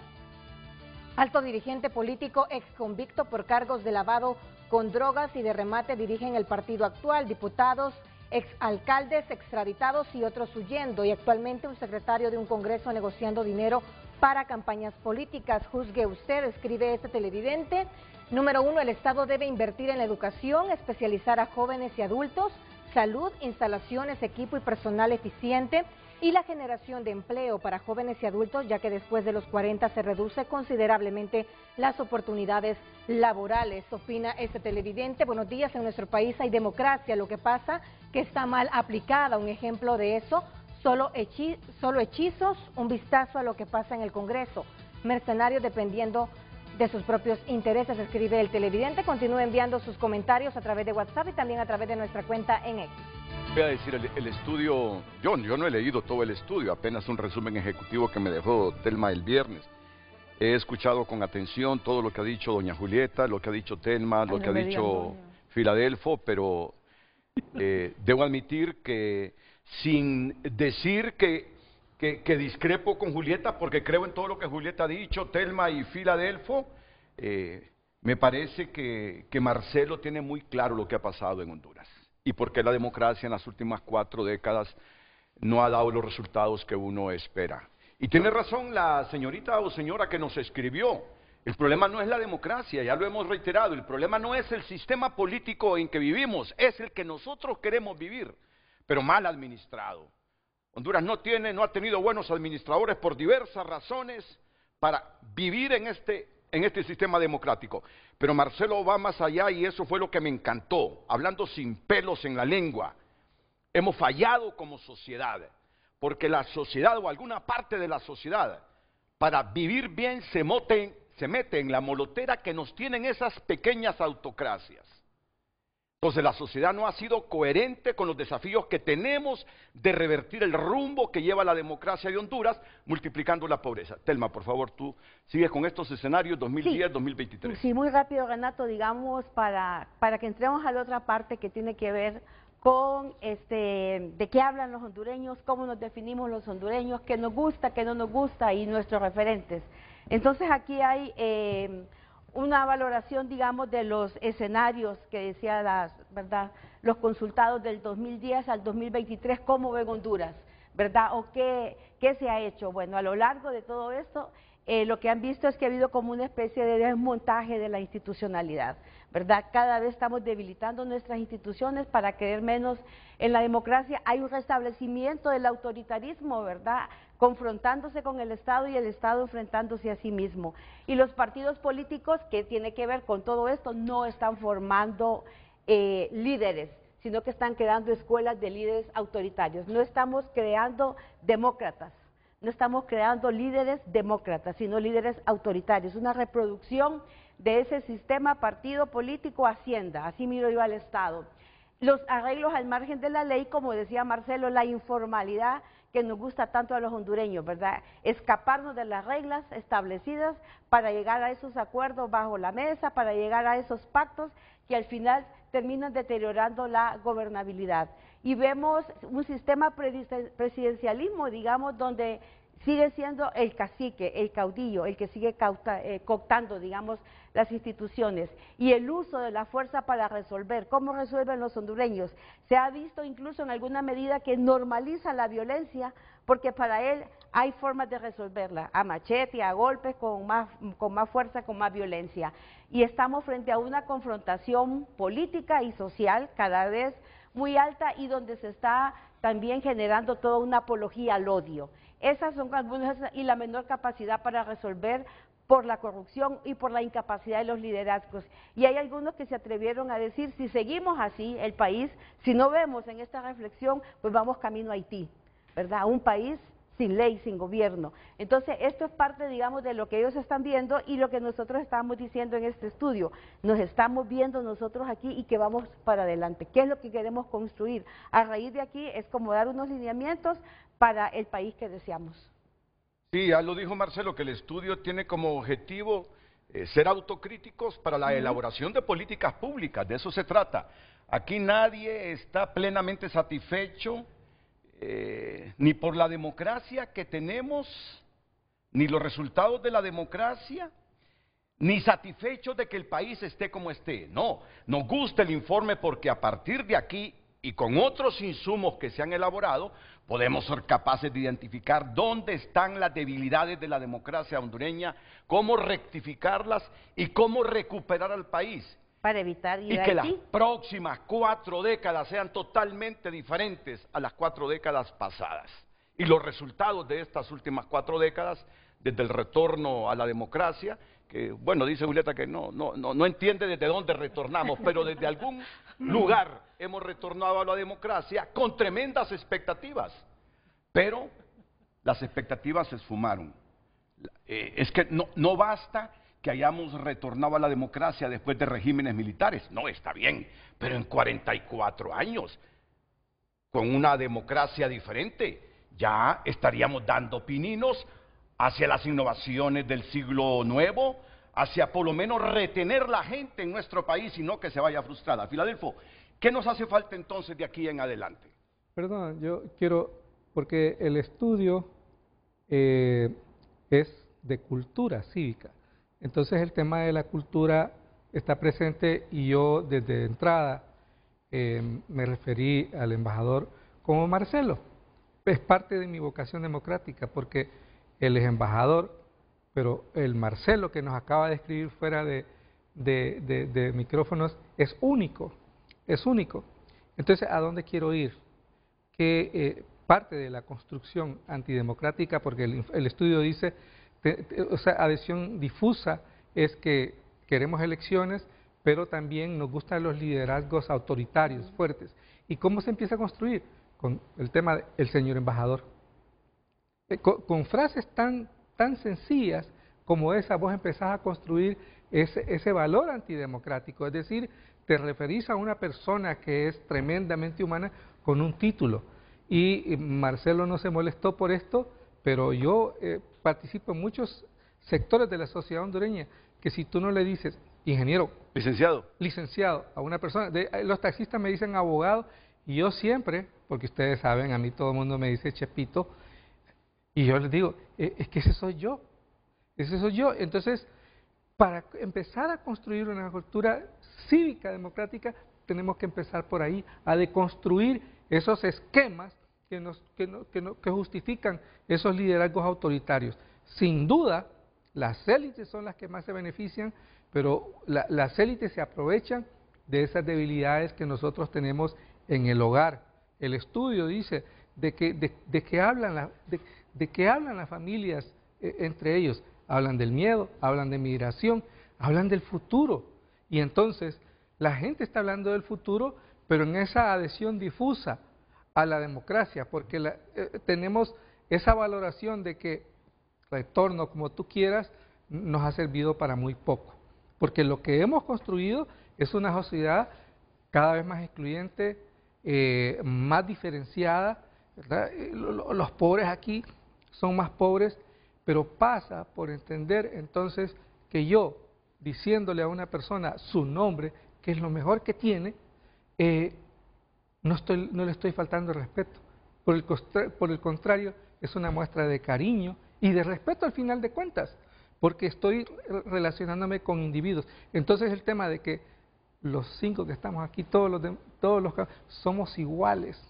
Alto dirigente político exconvicto por cargos de lavado con drogas y de remate dirigen el partido actual, diputados, exalcaldes extraditados y otros huyendo, y actualmente un secretario de un congreso negociando dinero para campañas políticas. Juzgue usted, escribe este televidente. Número 1, el Estado debe invertir en la educación, especializar a jóvenes y adultos, salud, instalaciones, equipo y personal eficiente, y la generación de empleo para jóvenes y adultos, ya que después de los 40 se reduce considerablemente las oportunidades laborales, opina este televidente. Buenos días, en nuestro país hay democracia, lo que pasa que está mal aplicada. Un ejemplo de eso, solo hechizos, un vistazo a lo que pasa en el Congreso, mercenarios dependiendo de sus propios intereses, escribe el televidente. Continúe enviando sus comentarios a través de WhatsApp y también a través de nuestra cuenta en X. Voy a decir, el estudio, yo no he leído todo el estudio, apenas un resumen ejecutivo que me dejó Telma el viernes. He escuchado con atención todo lo que ha dicho doña Julieta, lo que ha dicho Telma, lo que ha dicho Filadelfo, pero debo admitir que sin decir que discrepo con Julieta, porque creo en todo lo que Julieta ha dicho, Telma y Filadelfo, me parece que Marcelo tiene muy claro lo que ha pasado en Honduras y por qué la democracia en las últimas 4 décadas no ha dado los resultados que uno espera. Y tiene razón la señorita o señora que nos escribió. El problema no es la democracia, ya lo hemos reiterado, el problema no es el sistema político en que vivimos, es el que nosotros queremos vivir, pero mal administrado. Honduras no ha tenido buenos administradores por diversas razones para vivir en este sistema democrático. Pero Marcelo va más allá y eso fue lo que me encantó, hablando sin pelos en la lengua. Hemos fallado como sociedad, porque la sociedad o alguna parte de la sociedad, para vivir bien se mete en la molotera que nos tienen esas pequeñas autocracias. Entonces la sociedad no ha sido coherente con los desafíos que tenemos de revertir el rumbo que lleva la democracia de Honduras, multiplicando la pobreza. Telma, por favor, tú sigues con estos escenarios 2010-2023. Sí, muy rápido, Renato, digamos, para que entremos a la otra parte que tiene que ver con de qué hablan los hondureños, cómo nos definimos los hondureños, qué nos gusta, qué no nos gusta y nuestros referentes. Entonces aquí hay una valoración, digamos, de los escenarios que decía ¿verdad? Los consultados del 2010 al 2023, cómo ven Honduras, ¿verdad? O qué se ha hecho. Bueno, a lo largo de todo esto, lo que han visto es que ha habido como una especie de desmontaje de la institucionalidad, ¿verdad? Cada vez estamos debilitando nuestras instituciones para creer menos en la democracia. Hay un restablecimiento del autoritarismo, ¿verdad?, confrontándose con el Estado y el Estado enfrentándose a sí mismo. Y los partidos políticos, que tiene que ver con todo esto, no están formando líderes, sino que están creando escuelas de líderes autoritarios. No estamos creando demócratas, no estamos creando líderes demócratas, sino líderes autoritarios, una reproducción de ese sistema partido político Hacienda, así miro yo al Estado. Los arreglos al margen de la ley, como decía Marcelo, la informalidad que nos gusta tanto a los hondureños, ¿verdad? Escaparnos de las reglas establecidas para llegar a esos acuerdos bajo la mesa, para llegar a esos pactos que al final terminan deteriorando la gobernabilidad. Y vemos un sistema presidencialismo, digamos, donde sigue siendo el cacique, el caudillo, el que sigue cooptando, digamos, las instituciones, y el uso de la fuerza para resolver. ¿Cómo resuelven los hondureños? Se ha visto incluso en alguna medida que normaliza la violencia, porque para él hay formas de resolverla, a machete, a golpes, con más fuerza, con más violencia. Y estamos frente a una confrontación política y social cada vez muy alta, y donde se está también generando toda una apología al odio. Esas son algunas, y la menor capacidad para resolver por la corrupción y por la incapacidad de los liderazgos. Y hay algunos que se atrevieron a decir, si seguimos así el país, si no vemos en esta reflexión, pues vamos camino a Haití, ¿verdad? Un país sin ley, sin gobierno. Entonces, esto es parte, digamos, de lo que ellos están viendo y lo que nosotros estamos diciendo en este estudio. Nos estamos viendo nosotros aquí y que vamos para adelante. ¿Qué es lo que queremos construir? A raíz de aquí es como dar unos lineamientos para el país que deseamos. Sí, ya lo dijo Marcelo, que el estudio tiene como objetivo ser autocríticos para la elaboración de políticas públicas, de eso se trata. Aquí nadie está plenamente satisfecho ni por la democracia que tenemos, ni los resultados de la democracia, ni satisfechos de que el país esté como esté. No, nos gusta el informe porque a partir de aquí y con otros insumos que se han elaborado, podemos ser capaces de identificar dónde están las debilidades de la democracia hondureña, cómo rectificarlas y cómo recuperar al país. Para evitar ir y que a las Haití. próximas 4 décadas sean totalmente diferentes a las 4 décadas pasadas. Y los resultados de estas últimas 4 décadas, desde el retorno a la democracia, que, bueno, dice Julieta que no entiende desde dónde retornamos, pero desde algún lugar hemos retornado a la democracia con tremendas expectativas, pero las expectativas se esfumaron. Es que no basta que hayamos retornado a la democracia después de regímenes militares, no, está bien, pero en 44 años, con una democracia diferente, ya estaríamos dando pininos hacia las innovaciones del siglo nuevo, hacia por lo menos retener la gente en nuestro país y no que se vaya frustrada. Filadelfo, ¿qué nos hace falta entonces de aquí en adelante? Perdón, yo quiero, porque el estudio es de cultura cívica, entonces el tema de la cultura está presente y yo desde entrada me referí al embajador como Marcelo. Es parte de mi vocación democrática porque él es embajador, pero el Marcelo que nos acaba de escribir fuera de micrófonos es único, es único. Entonces, ¿a dónde quiero ir? Que parte de la construcción antidemocrática, porque el estudio dice, o sea, adhesión difusa es que queremos elecciones, pero también nos gustan los liderazgos autoritarios, fuertes. ¿Y cómo se empieza a construir? Con el tema del señor embajador. Con frases tan sencillas como esa, vos empezás a construir ese valor antidemocrático, es decir, te referís a una persona que es tremendamente humana con un título. Y Marcelo no se molestó por esto, pero yo participo en muchos sectores de la sociedad hondureña que si tú no le dices, ingeniero, licenciado a una persona, los taxistas me dicen abogado, y yo siempre, porque ustedes saben, a mí todo el mundo me dice Chepito, y yo les digo, es que ese soy yo. Entonces, para empezar a construir una cultura cívica democrática, tenemos que empezar por ahí, a deconstruir esos esquemas que justifican esos liderazgos autoritarios. Sin duda, las élites son las que más se benefician, pero las élites se aprovechan de esas debilidades que nosotros tenemos en el hogar. El estudio dice de que hablan las familias entre ellos, hablan del miedo, hablan de migración, hablan del futuro. Y entonces la gente está hablando del futuro, pero en esa adhesión difusa a la democracia, porque tenemos esa valoración de que retorno, como tú quieras, nos ha servido para muy poco, porque lo que hemos construido es una sociedad cada vez más excluyente, más diferenciada, ¿verdad? Los pobres aquí son más pobres, pero pasa por entender entonces que yo, diciéndole a una persona su nombre, que es lo mejor que tiene, no le estoy faltando respeto. Por el contrario, es una muestra de cariño y de respeto al final de cuentas, porque estoy relacionándome con individuos. Entonces el tema de que los 5 que estamos aquí, todos los somos iguales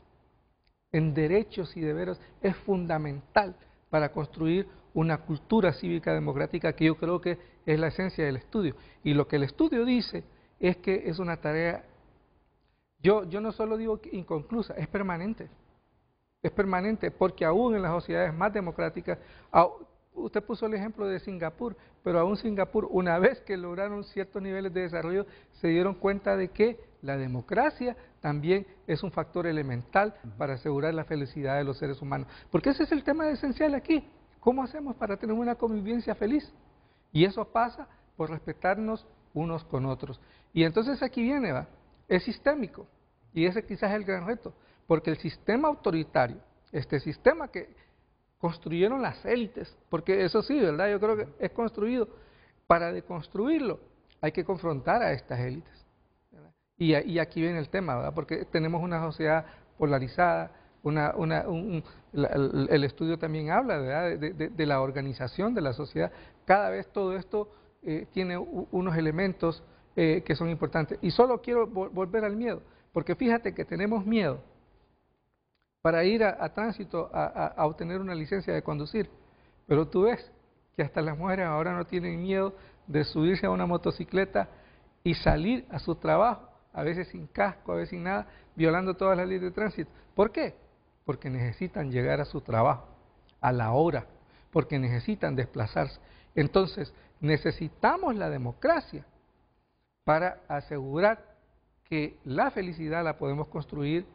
en derechos y deberes, es fundamental para construir una cultura cívica democrática, que yo creo que es la esencia del estudio. Y lo que el estudio dice es que es una tarea, yo no solo digo inconclusa, es permanente. Es permanente, porque aún en las sociedades más democráticas, usted puso el ejemplo de Singapur, pero aún Singapur, una vez que lograron ciertos niveles de desarrollo, se dieron cuenta de que la democracia también es un factor elemental para asegurar la felicidad de los seres humanos. Porque ese es el tema esencial aquí. ¿Cómo hacemos para tener una convivencia feliz? Y eso pasa por respetarnos unos con otros. Y entonces aquí viene, es sistémico, y ese quizás es el gran reto, porque el sistema autoritario, este sistema que construyeron las élites, porque eso sí, ¿verdad? Yo creo que es construido. Para deconstruirlo hay que confrontar a estas élites, ¿verdad? Y aquí viene el tema, ¿verdad? Porque tenemos una sociedad polarizada, el estudio también habla, ¿verdad? De la organización de la sociedad. Cada vez todo esto tiene unos elementos que son importantes. Y solo quiero volver al miedo, porque fíjate que tenemos miedo para ir a tránsito a obtener una licencia de conducir, pero tú ves que hasta las mujeres ahora no tienen miedo de subirse a una motocicleta y salir a su trabajo, a veces sin casco, a veces sin nada, violando todas las leyes de tránsito. ¿Por qué? Porque necesitan llegar a su trabajo, a la hora, porque necesitan desplazarse. Entonces, necesitamos la democracia para asegurar que la felicidad la podemos construir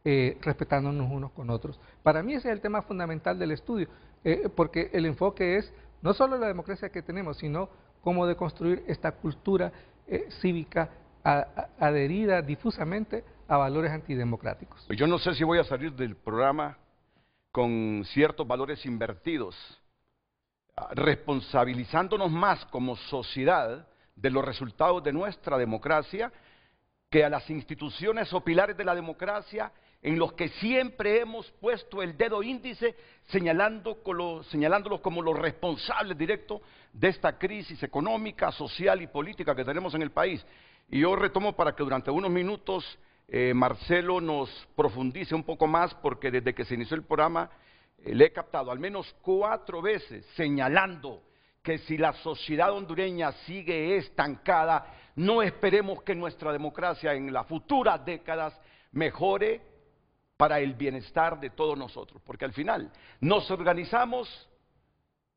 respetándonos unos con otros. Para mí ese es el tema fundamental del estudio, porque el enfoque es no solo la democracia que tenemos, sino cómo de construir esta cultura cívica adherida difusamente a valores antidemocráticos. Yo no sé si voy a salir del programa con ciertos valores invertidos, responsabilizándonos más como sociedad de los resultados de nuestra democracia que a las instituciones o pilares de la democracia en los que siempre hemos puesto el dedo índice señalándolos como los responsables directos de esta crisis económica, social y política que tenemos en el país. Y yo retomo para que durante unos minutos Marcelo nos profundice un poco más, porque desde que se inició el programa le he captado al menos 4 veces señalando que si la sociedad hondureña sigue estancada, no esperemos que nuestra democracia en las futuras décadas mejore para el bienestar de todos nosotros, porque al final nos organizamos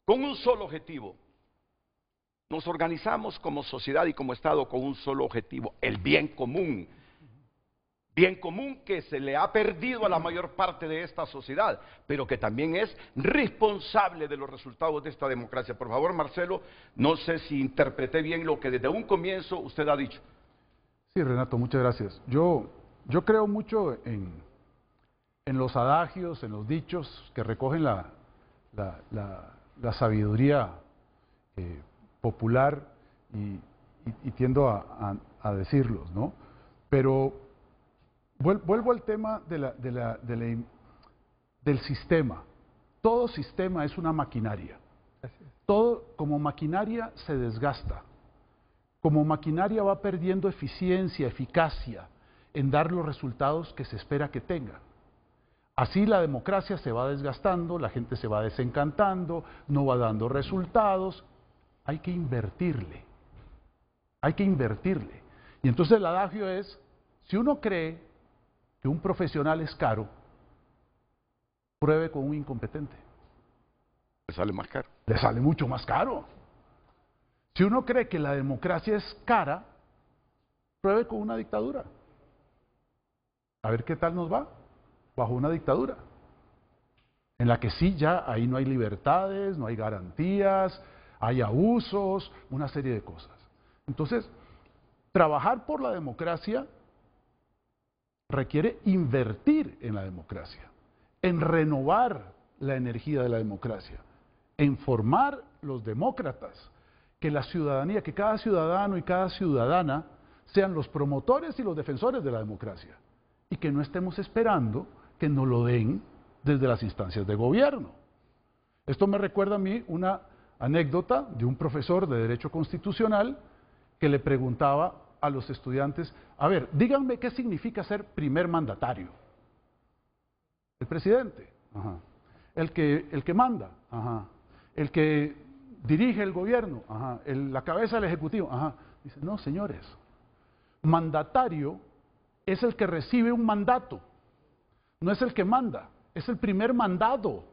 con un solo objetivo, nos organizamos como sociedad y como Estado con un solo objetivo, el bien común que se le ha perdido a la mayor parte de esta sociedad, pero que también es responsable de los resultados de esta democracia. Por favor, Marcelo, no sé si interpreté bien lo que desde un comienzo usted ha dicho. Sí, Renato, muchas gracias. Yo creo mucho en los adagios, en los dichos que recogen la sabiduría popular y tiendo a decirlos, ¿no? Pero vuelvo al tema del sistema. Todo sistema es una maquinaria. Todo como maquinaria se desgasta. Como maquinaria va perdiendo eficiencia, eficacia en dar los resultados que se espera que tenga. Así la democracia se va desgastando, la gente se va desencantando, no va dando resultados. Hay que invertirle. Hay que invertirle. Y entonces el adagio es, si uno cree que un profesional es caro, pruebe con un incompetente. Le sale más caro. Le sale mucho más caro. Si uno cree que la democracia es cara, pruebe con una dictadura. A ver qué tal nos va bajo una dictadura, en la que sí ya ahí no hay libertades, no hay garantías, hay abusos, una serie de cosas. Entonces, trabajar por la democracia requiere invertir en la democracia, en renovar la energía de la democracia, en formar los demócratas, que la ciudadanía, que cada ciudadano y cada ciudadana sean los promotores y los defensores de la democracia, y que no estemos esperando que nos lo den desde las instancias de gobierno. Esto me recuerda a mí una anécdota de un profesor de Derecho Constitucional que le preguntaba a los estudiantes, a ver, díganme qué significa ser primer mandatario. El presidente, ajá. El que manda, ajá. El que dirige el gobierno, ajá. La cabeza del ejecutivo, ajá. Dice, no, señores, mandatario es el que recibe un mandato, no es el que manda, es el primer mandado,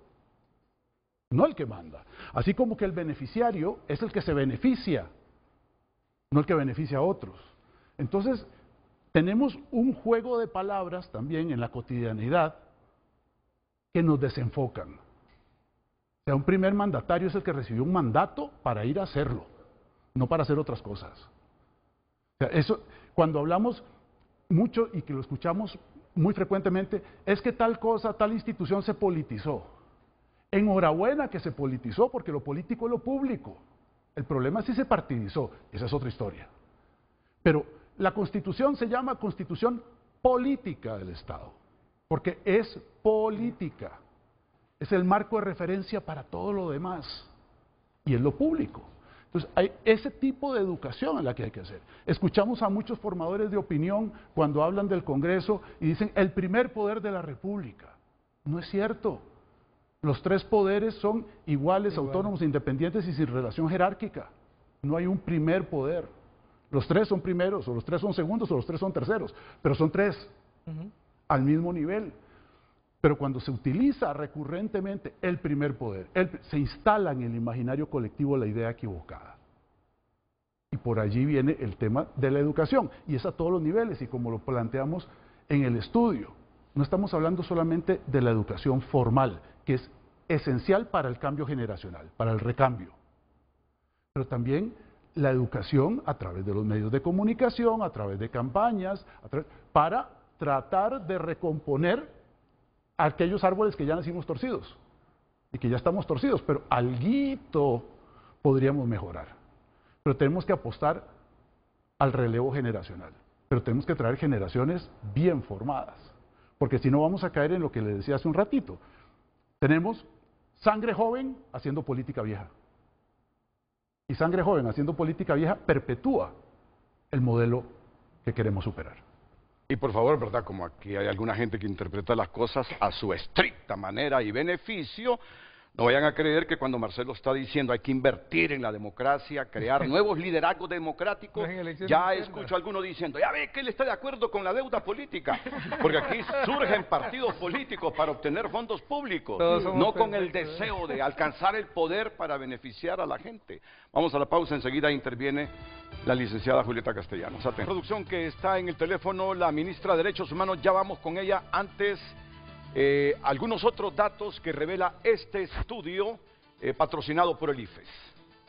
no el que manda. Así como que el beneficiario es el que se beneficia, no el que beneficia a otros. Entonces, tenemos un juego de palabras también en la cotidianidad que nos desenfocan. O sea, un primer mandatario es el que recibió un mandato para ir a hacerlo, no para hacer otras cosas. O sea, eso, cuando hablamos mucho y que lo escuchamos muy frecuentemente, es que tal cosa, tal institución se politizó. Enhorabuena que se politizó, porque lo político es lo público. El problema es si se partidizó, esa es otra historia. Pero la Constitución se llama Constitución Política del Estado, porque es política, es el marco de referencia para todo lo demás, y es lo público. Entonces, hay ese tipo de educación en la que hay que hacer. Escuchamos a muchos formadores de opinión cuando hablan del Congreso y dicen, el primer poder de la República. No es cierto. Los tres poderes son iguales, autónomos, independientes y sin relación jerárquica. No hay un primer poder. Los tres son primeros, o los tres son segundos, o los tres son terceros, pero son tres al mismo nivel. Pero cuando se utiliza recurrentemente el primer poder, se instala en el imaginario colectivo la idea equivocada. Y por allí viene el tema de la educación, y es a todos los niveles, y como lo planteamos en el estudio. No estamos hablando solamente de la educación formal, que es esencial para el cambio generacional, para el recambio, pero también la educación a través de los medios de comunicación, a través de campañas, para tratar de recomponer aquellos árboles que ya nacimos torcidos y que ya estamos torcidos, pero alguito podríamos mejorar. Pero tenemos que apostar al relevo generacional, pero tenemos que traer generaciones bien formadas, porque si no vamos a caer en lo que les decía hace un ratito. Tenemos sangre joven haciendo política vieja, y sangre joven haciendo política vieja perpetúa el modelo que queremos superar. Y por favor, ¿verdad? Como aquí hay alguna gente que interpreta las cosas a su estricta manera y beneficio, no vayan a creer que cuando Marcelo está diciendo hay que invertir en la democracia, crear nuevos liderazgos democráticos, ya escucho a alguno diciendo, ya ve que él está de acuerdo con la deuda política, porque aquí surgen partidos políticos para obtener fondos públicos, no con el deseo de alcanzar el poder para beneficiar a la gente. Vamos a la pausa, enseguida interviene la licenciada Julieta Castellanos. Atención. Producción que está en el teléfono, la ministra de Derechos Humanos, ya vamos con ella. Antes, algunos otros datos que revela este estudio patrocinado por el IFES.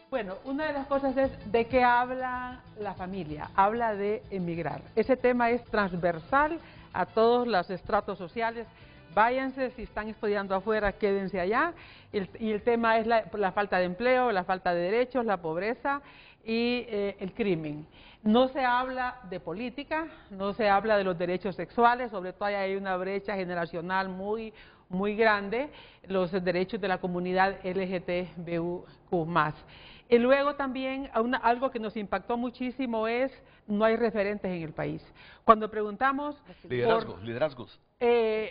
Bueno, una de las cosas es de qué habla la familia, habla de emigrar. Ese tema es transversal a todos los estratos sociales. Váyanse, si están estudiando afuera, quédense allá. Y el tema es la falta de empleo, la falta de derechos, la pobreza y el crimen. No se habla de política, no se habla de los derechos sexuales, sobre todo hay una brecha generacional muy grande, los derechos de la comunidad LGTBIQ+. Y luego también algo que nos impactó muchísimo es no hay referentes en el país. Cuando preguntamos Liderazgos.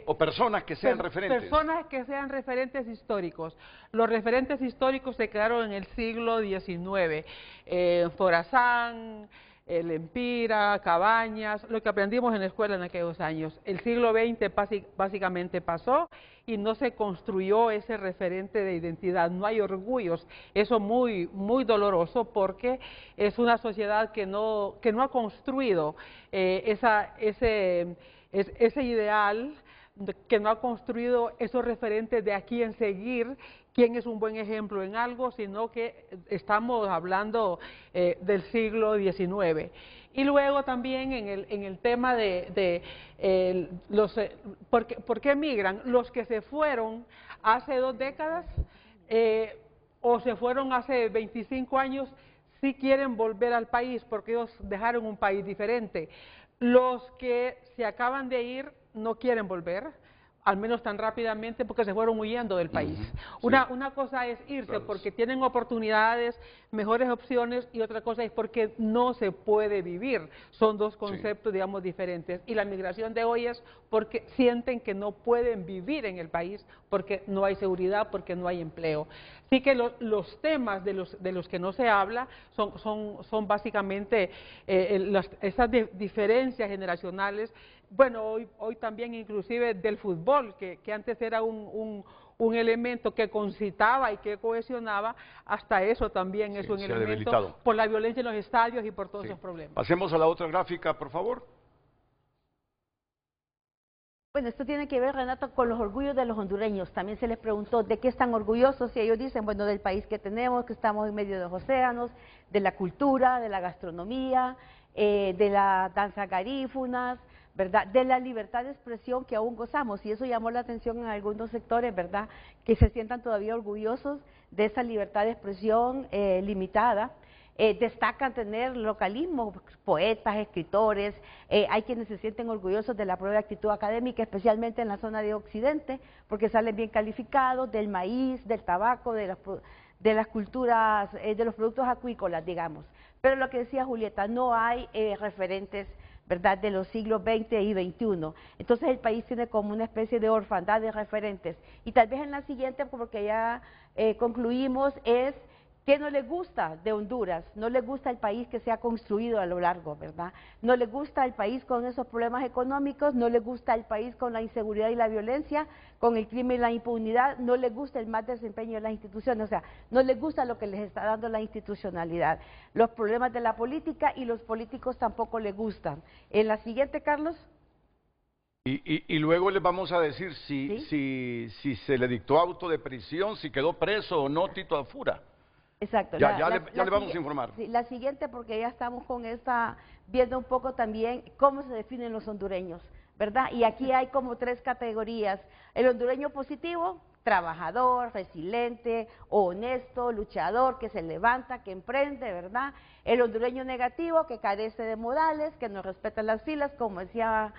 O personas que sean referentes. Personas que sean referentes históricos. Los referentes históricos se crearon en el siglo XIX. Forazán, el Empira, Cabañas, lo que aprendimos en la escuela en aquellos años. El siglo XX básicamente pasó y no se construyó ese referente de identidad, no hay orgullos. Eso muy doloroso porque es una sociedad que no ha construido ese es ese ideal que no ha construido esos referentes de a quién seguir, quién es un buen ejemplo en algo, sino que estamos hablando del siglo XIX. Y luego también en el tema ¿por qué migran? Los que se fueron hace 2 décadas o se fueron hace 25 años, sí quieren volver al país porque ellos dejaron un país diferente. Los que se acaban de ir no quieren volver, al menos tan rápidamente, porque se fueron huyendo del país. Una cosa es irse porque tienen oportunidades, mejores opciones, y otra cosa es porque no se puede vivir. Son dos conceptos, digamos, diferentes. Y la migración de hoy es porque sienten que no pueden vivir en el país, porque no hay seguridad, porque no hay empleo. Así que los temas de los que no se habla son básicamente esas diferencias generacionales. Bueno, hoy también inclusive del fútbol, que antes era un elemento que concitaba y que cohesionaba, hasta eso también es un elemento por la violencia en los estadios y por todos esos problemas. Pasemos a la otra gráfica, por favor. Bueno, esto tiene que ver, Renato, con los orgullos de los hondureños. También se les preguntó de qué están orgullosos y ellos dicen, bueno, del país que tenemos, que estamos en medio de los océanos, de la cultura, de la gastronomía, de la danza garífunas, ¿verdad? De la libertad de expresión que aún gozamos, y eso llamó la atención en algunos sectores, ¿verdad? Que se sientan todavía orgullosos de esa libertad de expresión limitada. Destacan tener localismo, poetas, escritores, hay quienes se sienten orgullosos de la propia actitud académica, especialmente en la zona de Occidente, porque salen bien calificados, del maíz, del tabaco, de las culturas, de los productos acuícolas, digamos. Pero lo que decía Julieta, no hay referentes, ¿verdad?, de los siglos XX y XXI. Entonces el país tiene como una especie de orfandad de referentes. Y tal vez en la siguiente, porque ya concluimos, es ¿qué no les gusta de Honduras? No les gusta el país que se ha construido a lo largo, ¿verdad? No les gusta el país con esos problemas económicos, no les gusta el país con la inseguridad y la violencia, con el crimen y la impunidad, no les gusta el mal desempeño de las instituciones, o sea, no les gusta lo que les está dando la institucionalidad. Los problemas de la política y los políticos tampoco les gustan. En la siguiente, Carlos. Y luego les vamos a decir si se le dictó auto de prisión, si quedó preso o no Tito Afura. Exacto. Ya le vamos a informar. Sí, la siguiente, porque ya estamos con esta, viendo un poco también cómo se definen los hondureños, ¿verdad? Y aquí hay como 3 categorías. El hondureño positivo, trabajador, resiliente, honesto, luchador, que se levanta, que emprende, ¿verdad? El hondureño negativo, que carece de modales, que no respeta las filas, como decía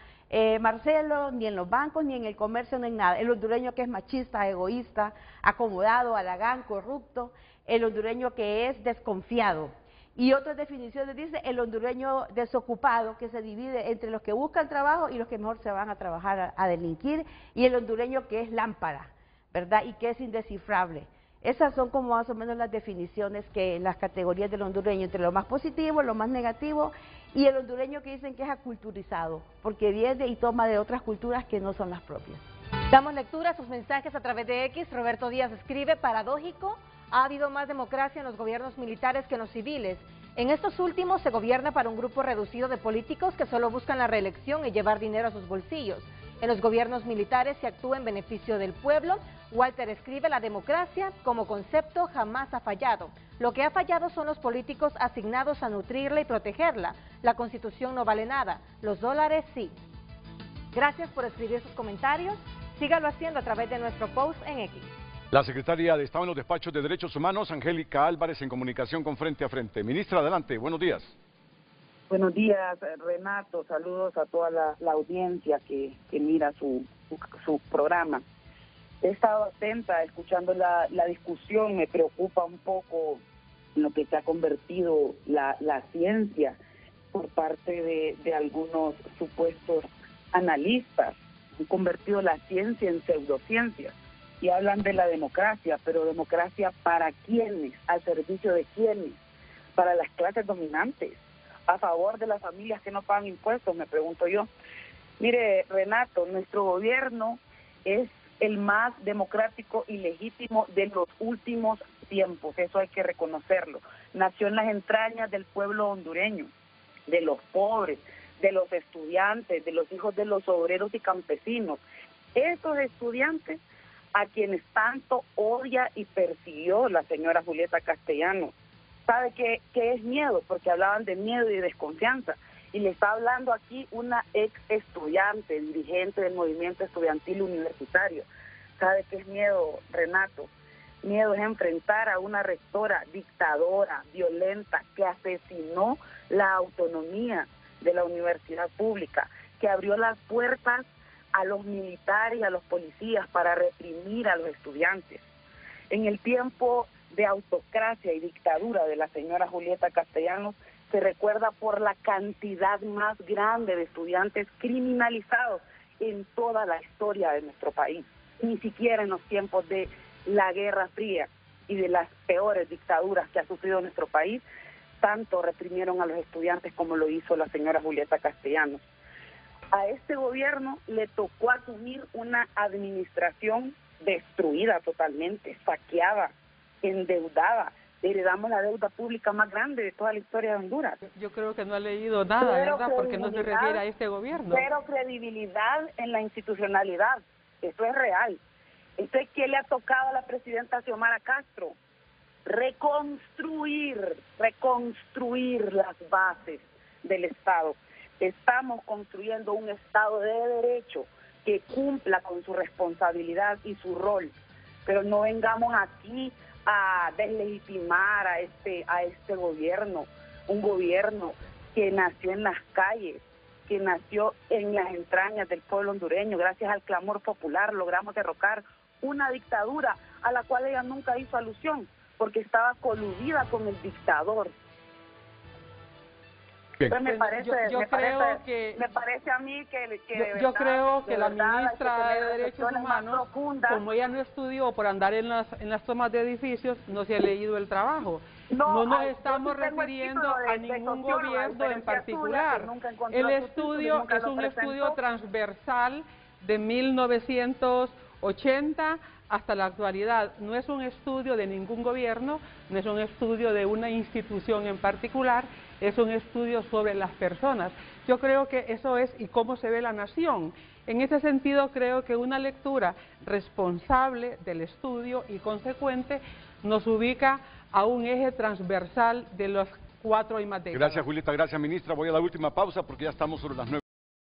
Marcelo, ni en los bancos, ni en el comercio, ni en nada. El hondureño que es machista, egoísta, acomodado, halagán, corrupto. El hondureño que es desconfiado. Y otras definiciones dice el hondureño desocupado, que se divide entre los que buscan trabajo y los que mejor se van a trabajar a delinquir, y el hondureño que es lámpara, ¿verdad? Y que es indescifrable. Esas son como más o menos las definiciones que las categorías del hondureño, entre lo más positivo, lo más negativo, y el hondureño que dicen que es aculturizado, porque viene y toma de otras culturas que no son las propias. Damos lectura a sus mensajes a través de X. Roberto Díaz escribe, paradójico, ha habido más democracia en los gobiernos militares que en los civiles. En estos últimos se gobierna para un grupo reducido de políticos que solo buscan la reelección y llevar dinero a sus bolsillos. En los gobiernos militares se actúa en beneficio del pueblo. Walter escribe, la democracia como concepto jamás ha fallado. Lo que ha fallado son los políticos asignados a nutrirla y protegerla. La Constitución no vale nada, los dólares sí. Gracias por escribir sus comentarios. Sígalo haciendo a través de nuestro post en X. La secretaria de Estado en los despachos de Derechos Humanos, Angélica Álvarez, en comunicación con Frente a Frente. Ministra, adelante, buenos días. Buenos días, Renato. Saludos a toda la audiencia que mira su programa. He estado atenta, escuchando la discusión. Me preocupa un poco en lo que se ha convertido la ciencia por parte de algunos supuestos analistas. Han convertido la ciencia en pseudociencia y hablan de la democracia, pero democracia ¿para quiénes? ¿Al servicio de quiénes? Para las clases dominantes, a favor de las familias que no pagan impuestos, me pregunto yo. Mire, Renato, nuestro gobierno es el más democrático y legítimo de los últimos tiempos, eso hay que reconocerlo. Nació en las entrañas del pueblo hondureño, de los pobres, de los estudiantes, de los hijos de los obreros y campesinos. Esos estudiantes a quienes tanto odia y persiguió la señora Julieta Castellanos. ¿Sabe qué es miedo? Porque hablaban de miedo y desconfianza. Y le está hablando aquí una ex estudiante, dirigente del movimiento estudiantil universitario. ¿Sabe qué es miedo, Renato? Miedo es enfrentar a una rectora dictadora, violenta, que asesinó la autonomía de la universidad pública, que abrió las puertas a los militares y a los policías para reprimir a los estudiantes. En el tiempo de autocracia y dictadura de la señora Julieta Castellanos, se recuerda por la cantidad más grande de estudiantes criminalizados en toda la historia de nuestro país. Ni siquiera en los tiempos de la Guerra Fría y de las peores dictaduras que ha sufrido nuestro país, tanto reprimieron a los estudiantes como lo hizo la señora Julieta Castellanos. A este gobierno le tocó asumir una administración destruida totalmente, saqueada, endeudada. Heredamos la deuda pública más grande de toda la historia de Honduras. Yo creo que no ha leído nada, ¿verdad? Porque no se refiere a este gobierno. Cero credibilidad en la institucionalidad. Eso es real. Entonces, ¿qué le ha tocado a la presidenta Xiomara Castro? Reconstruir las bases del Estado. Estamos construyendo un Estado de derecho que cumpla con su responsabilidad y su rol. Pero no vengamos aquí a deslegitimar a este gobierno, un gobierno que nació en las calles, que nació en las entrañas del pueblo hondureño. Gracias al clamor popular logramos derrocar una dictadura a la cual ella nunca hizo alusión, porque estaba coludida con el dictador. Entonces me parece a mí que yo creo que la ministra de Derechos Humanos, como ella no estudió por andar en las tomas de edificios, no se ha leído el trabajo. No nos estamos refiriendo a ningún gobierno en particular. El estudio es un estudio transversal de 1980 hasta la actualidad. No es un estudio de ningún gobierno, no es un estudio de una institución en particular, es un estudio sobre las personas. Yo creo que eso es y cómo se ve la nación. En ese sentido, creo que una lectura responsable del estudio y consecuente nos ubica a un eje transversal de los 4 y más décadas. Gracias, Julieta. Gracias, ministra. Voy a la última pausa porque ya estamos sobre las 9.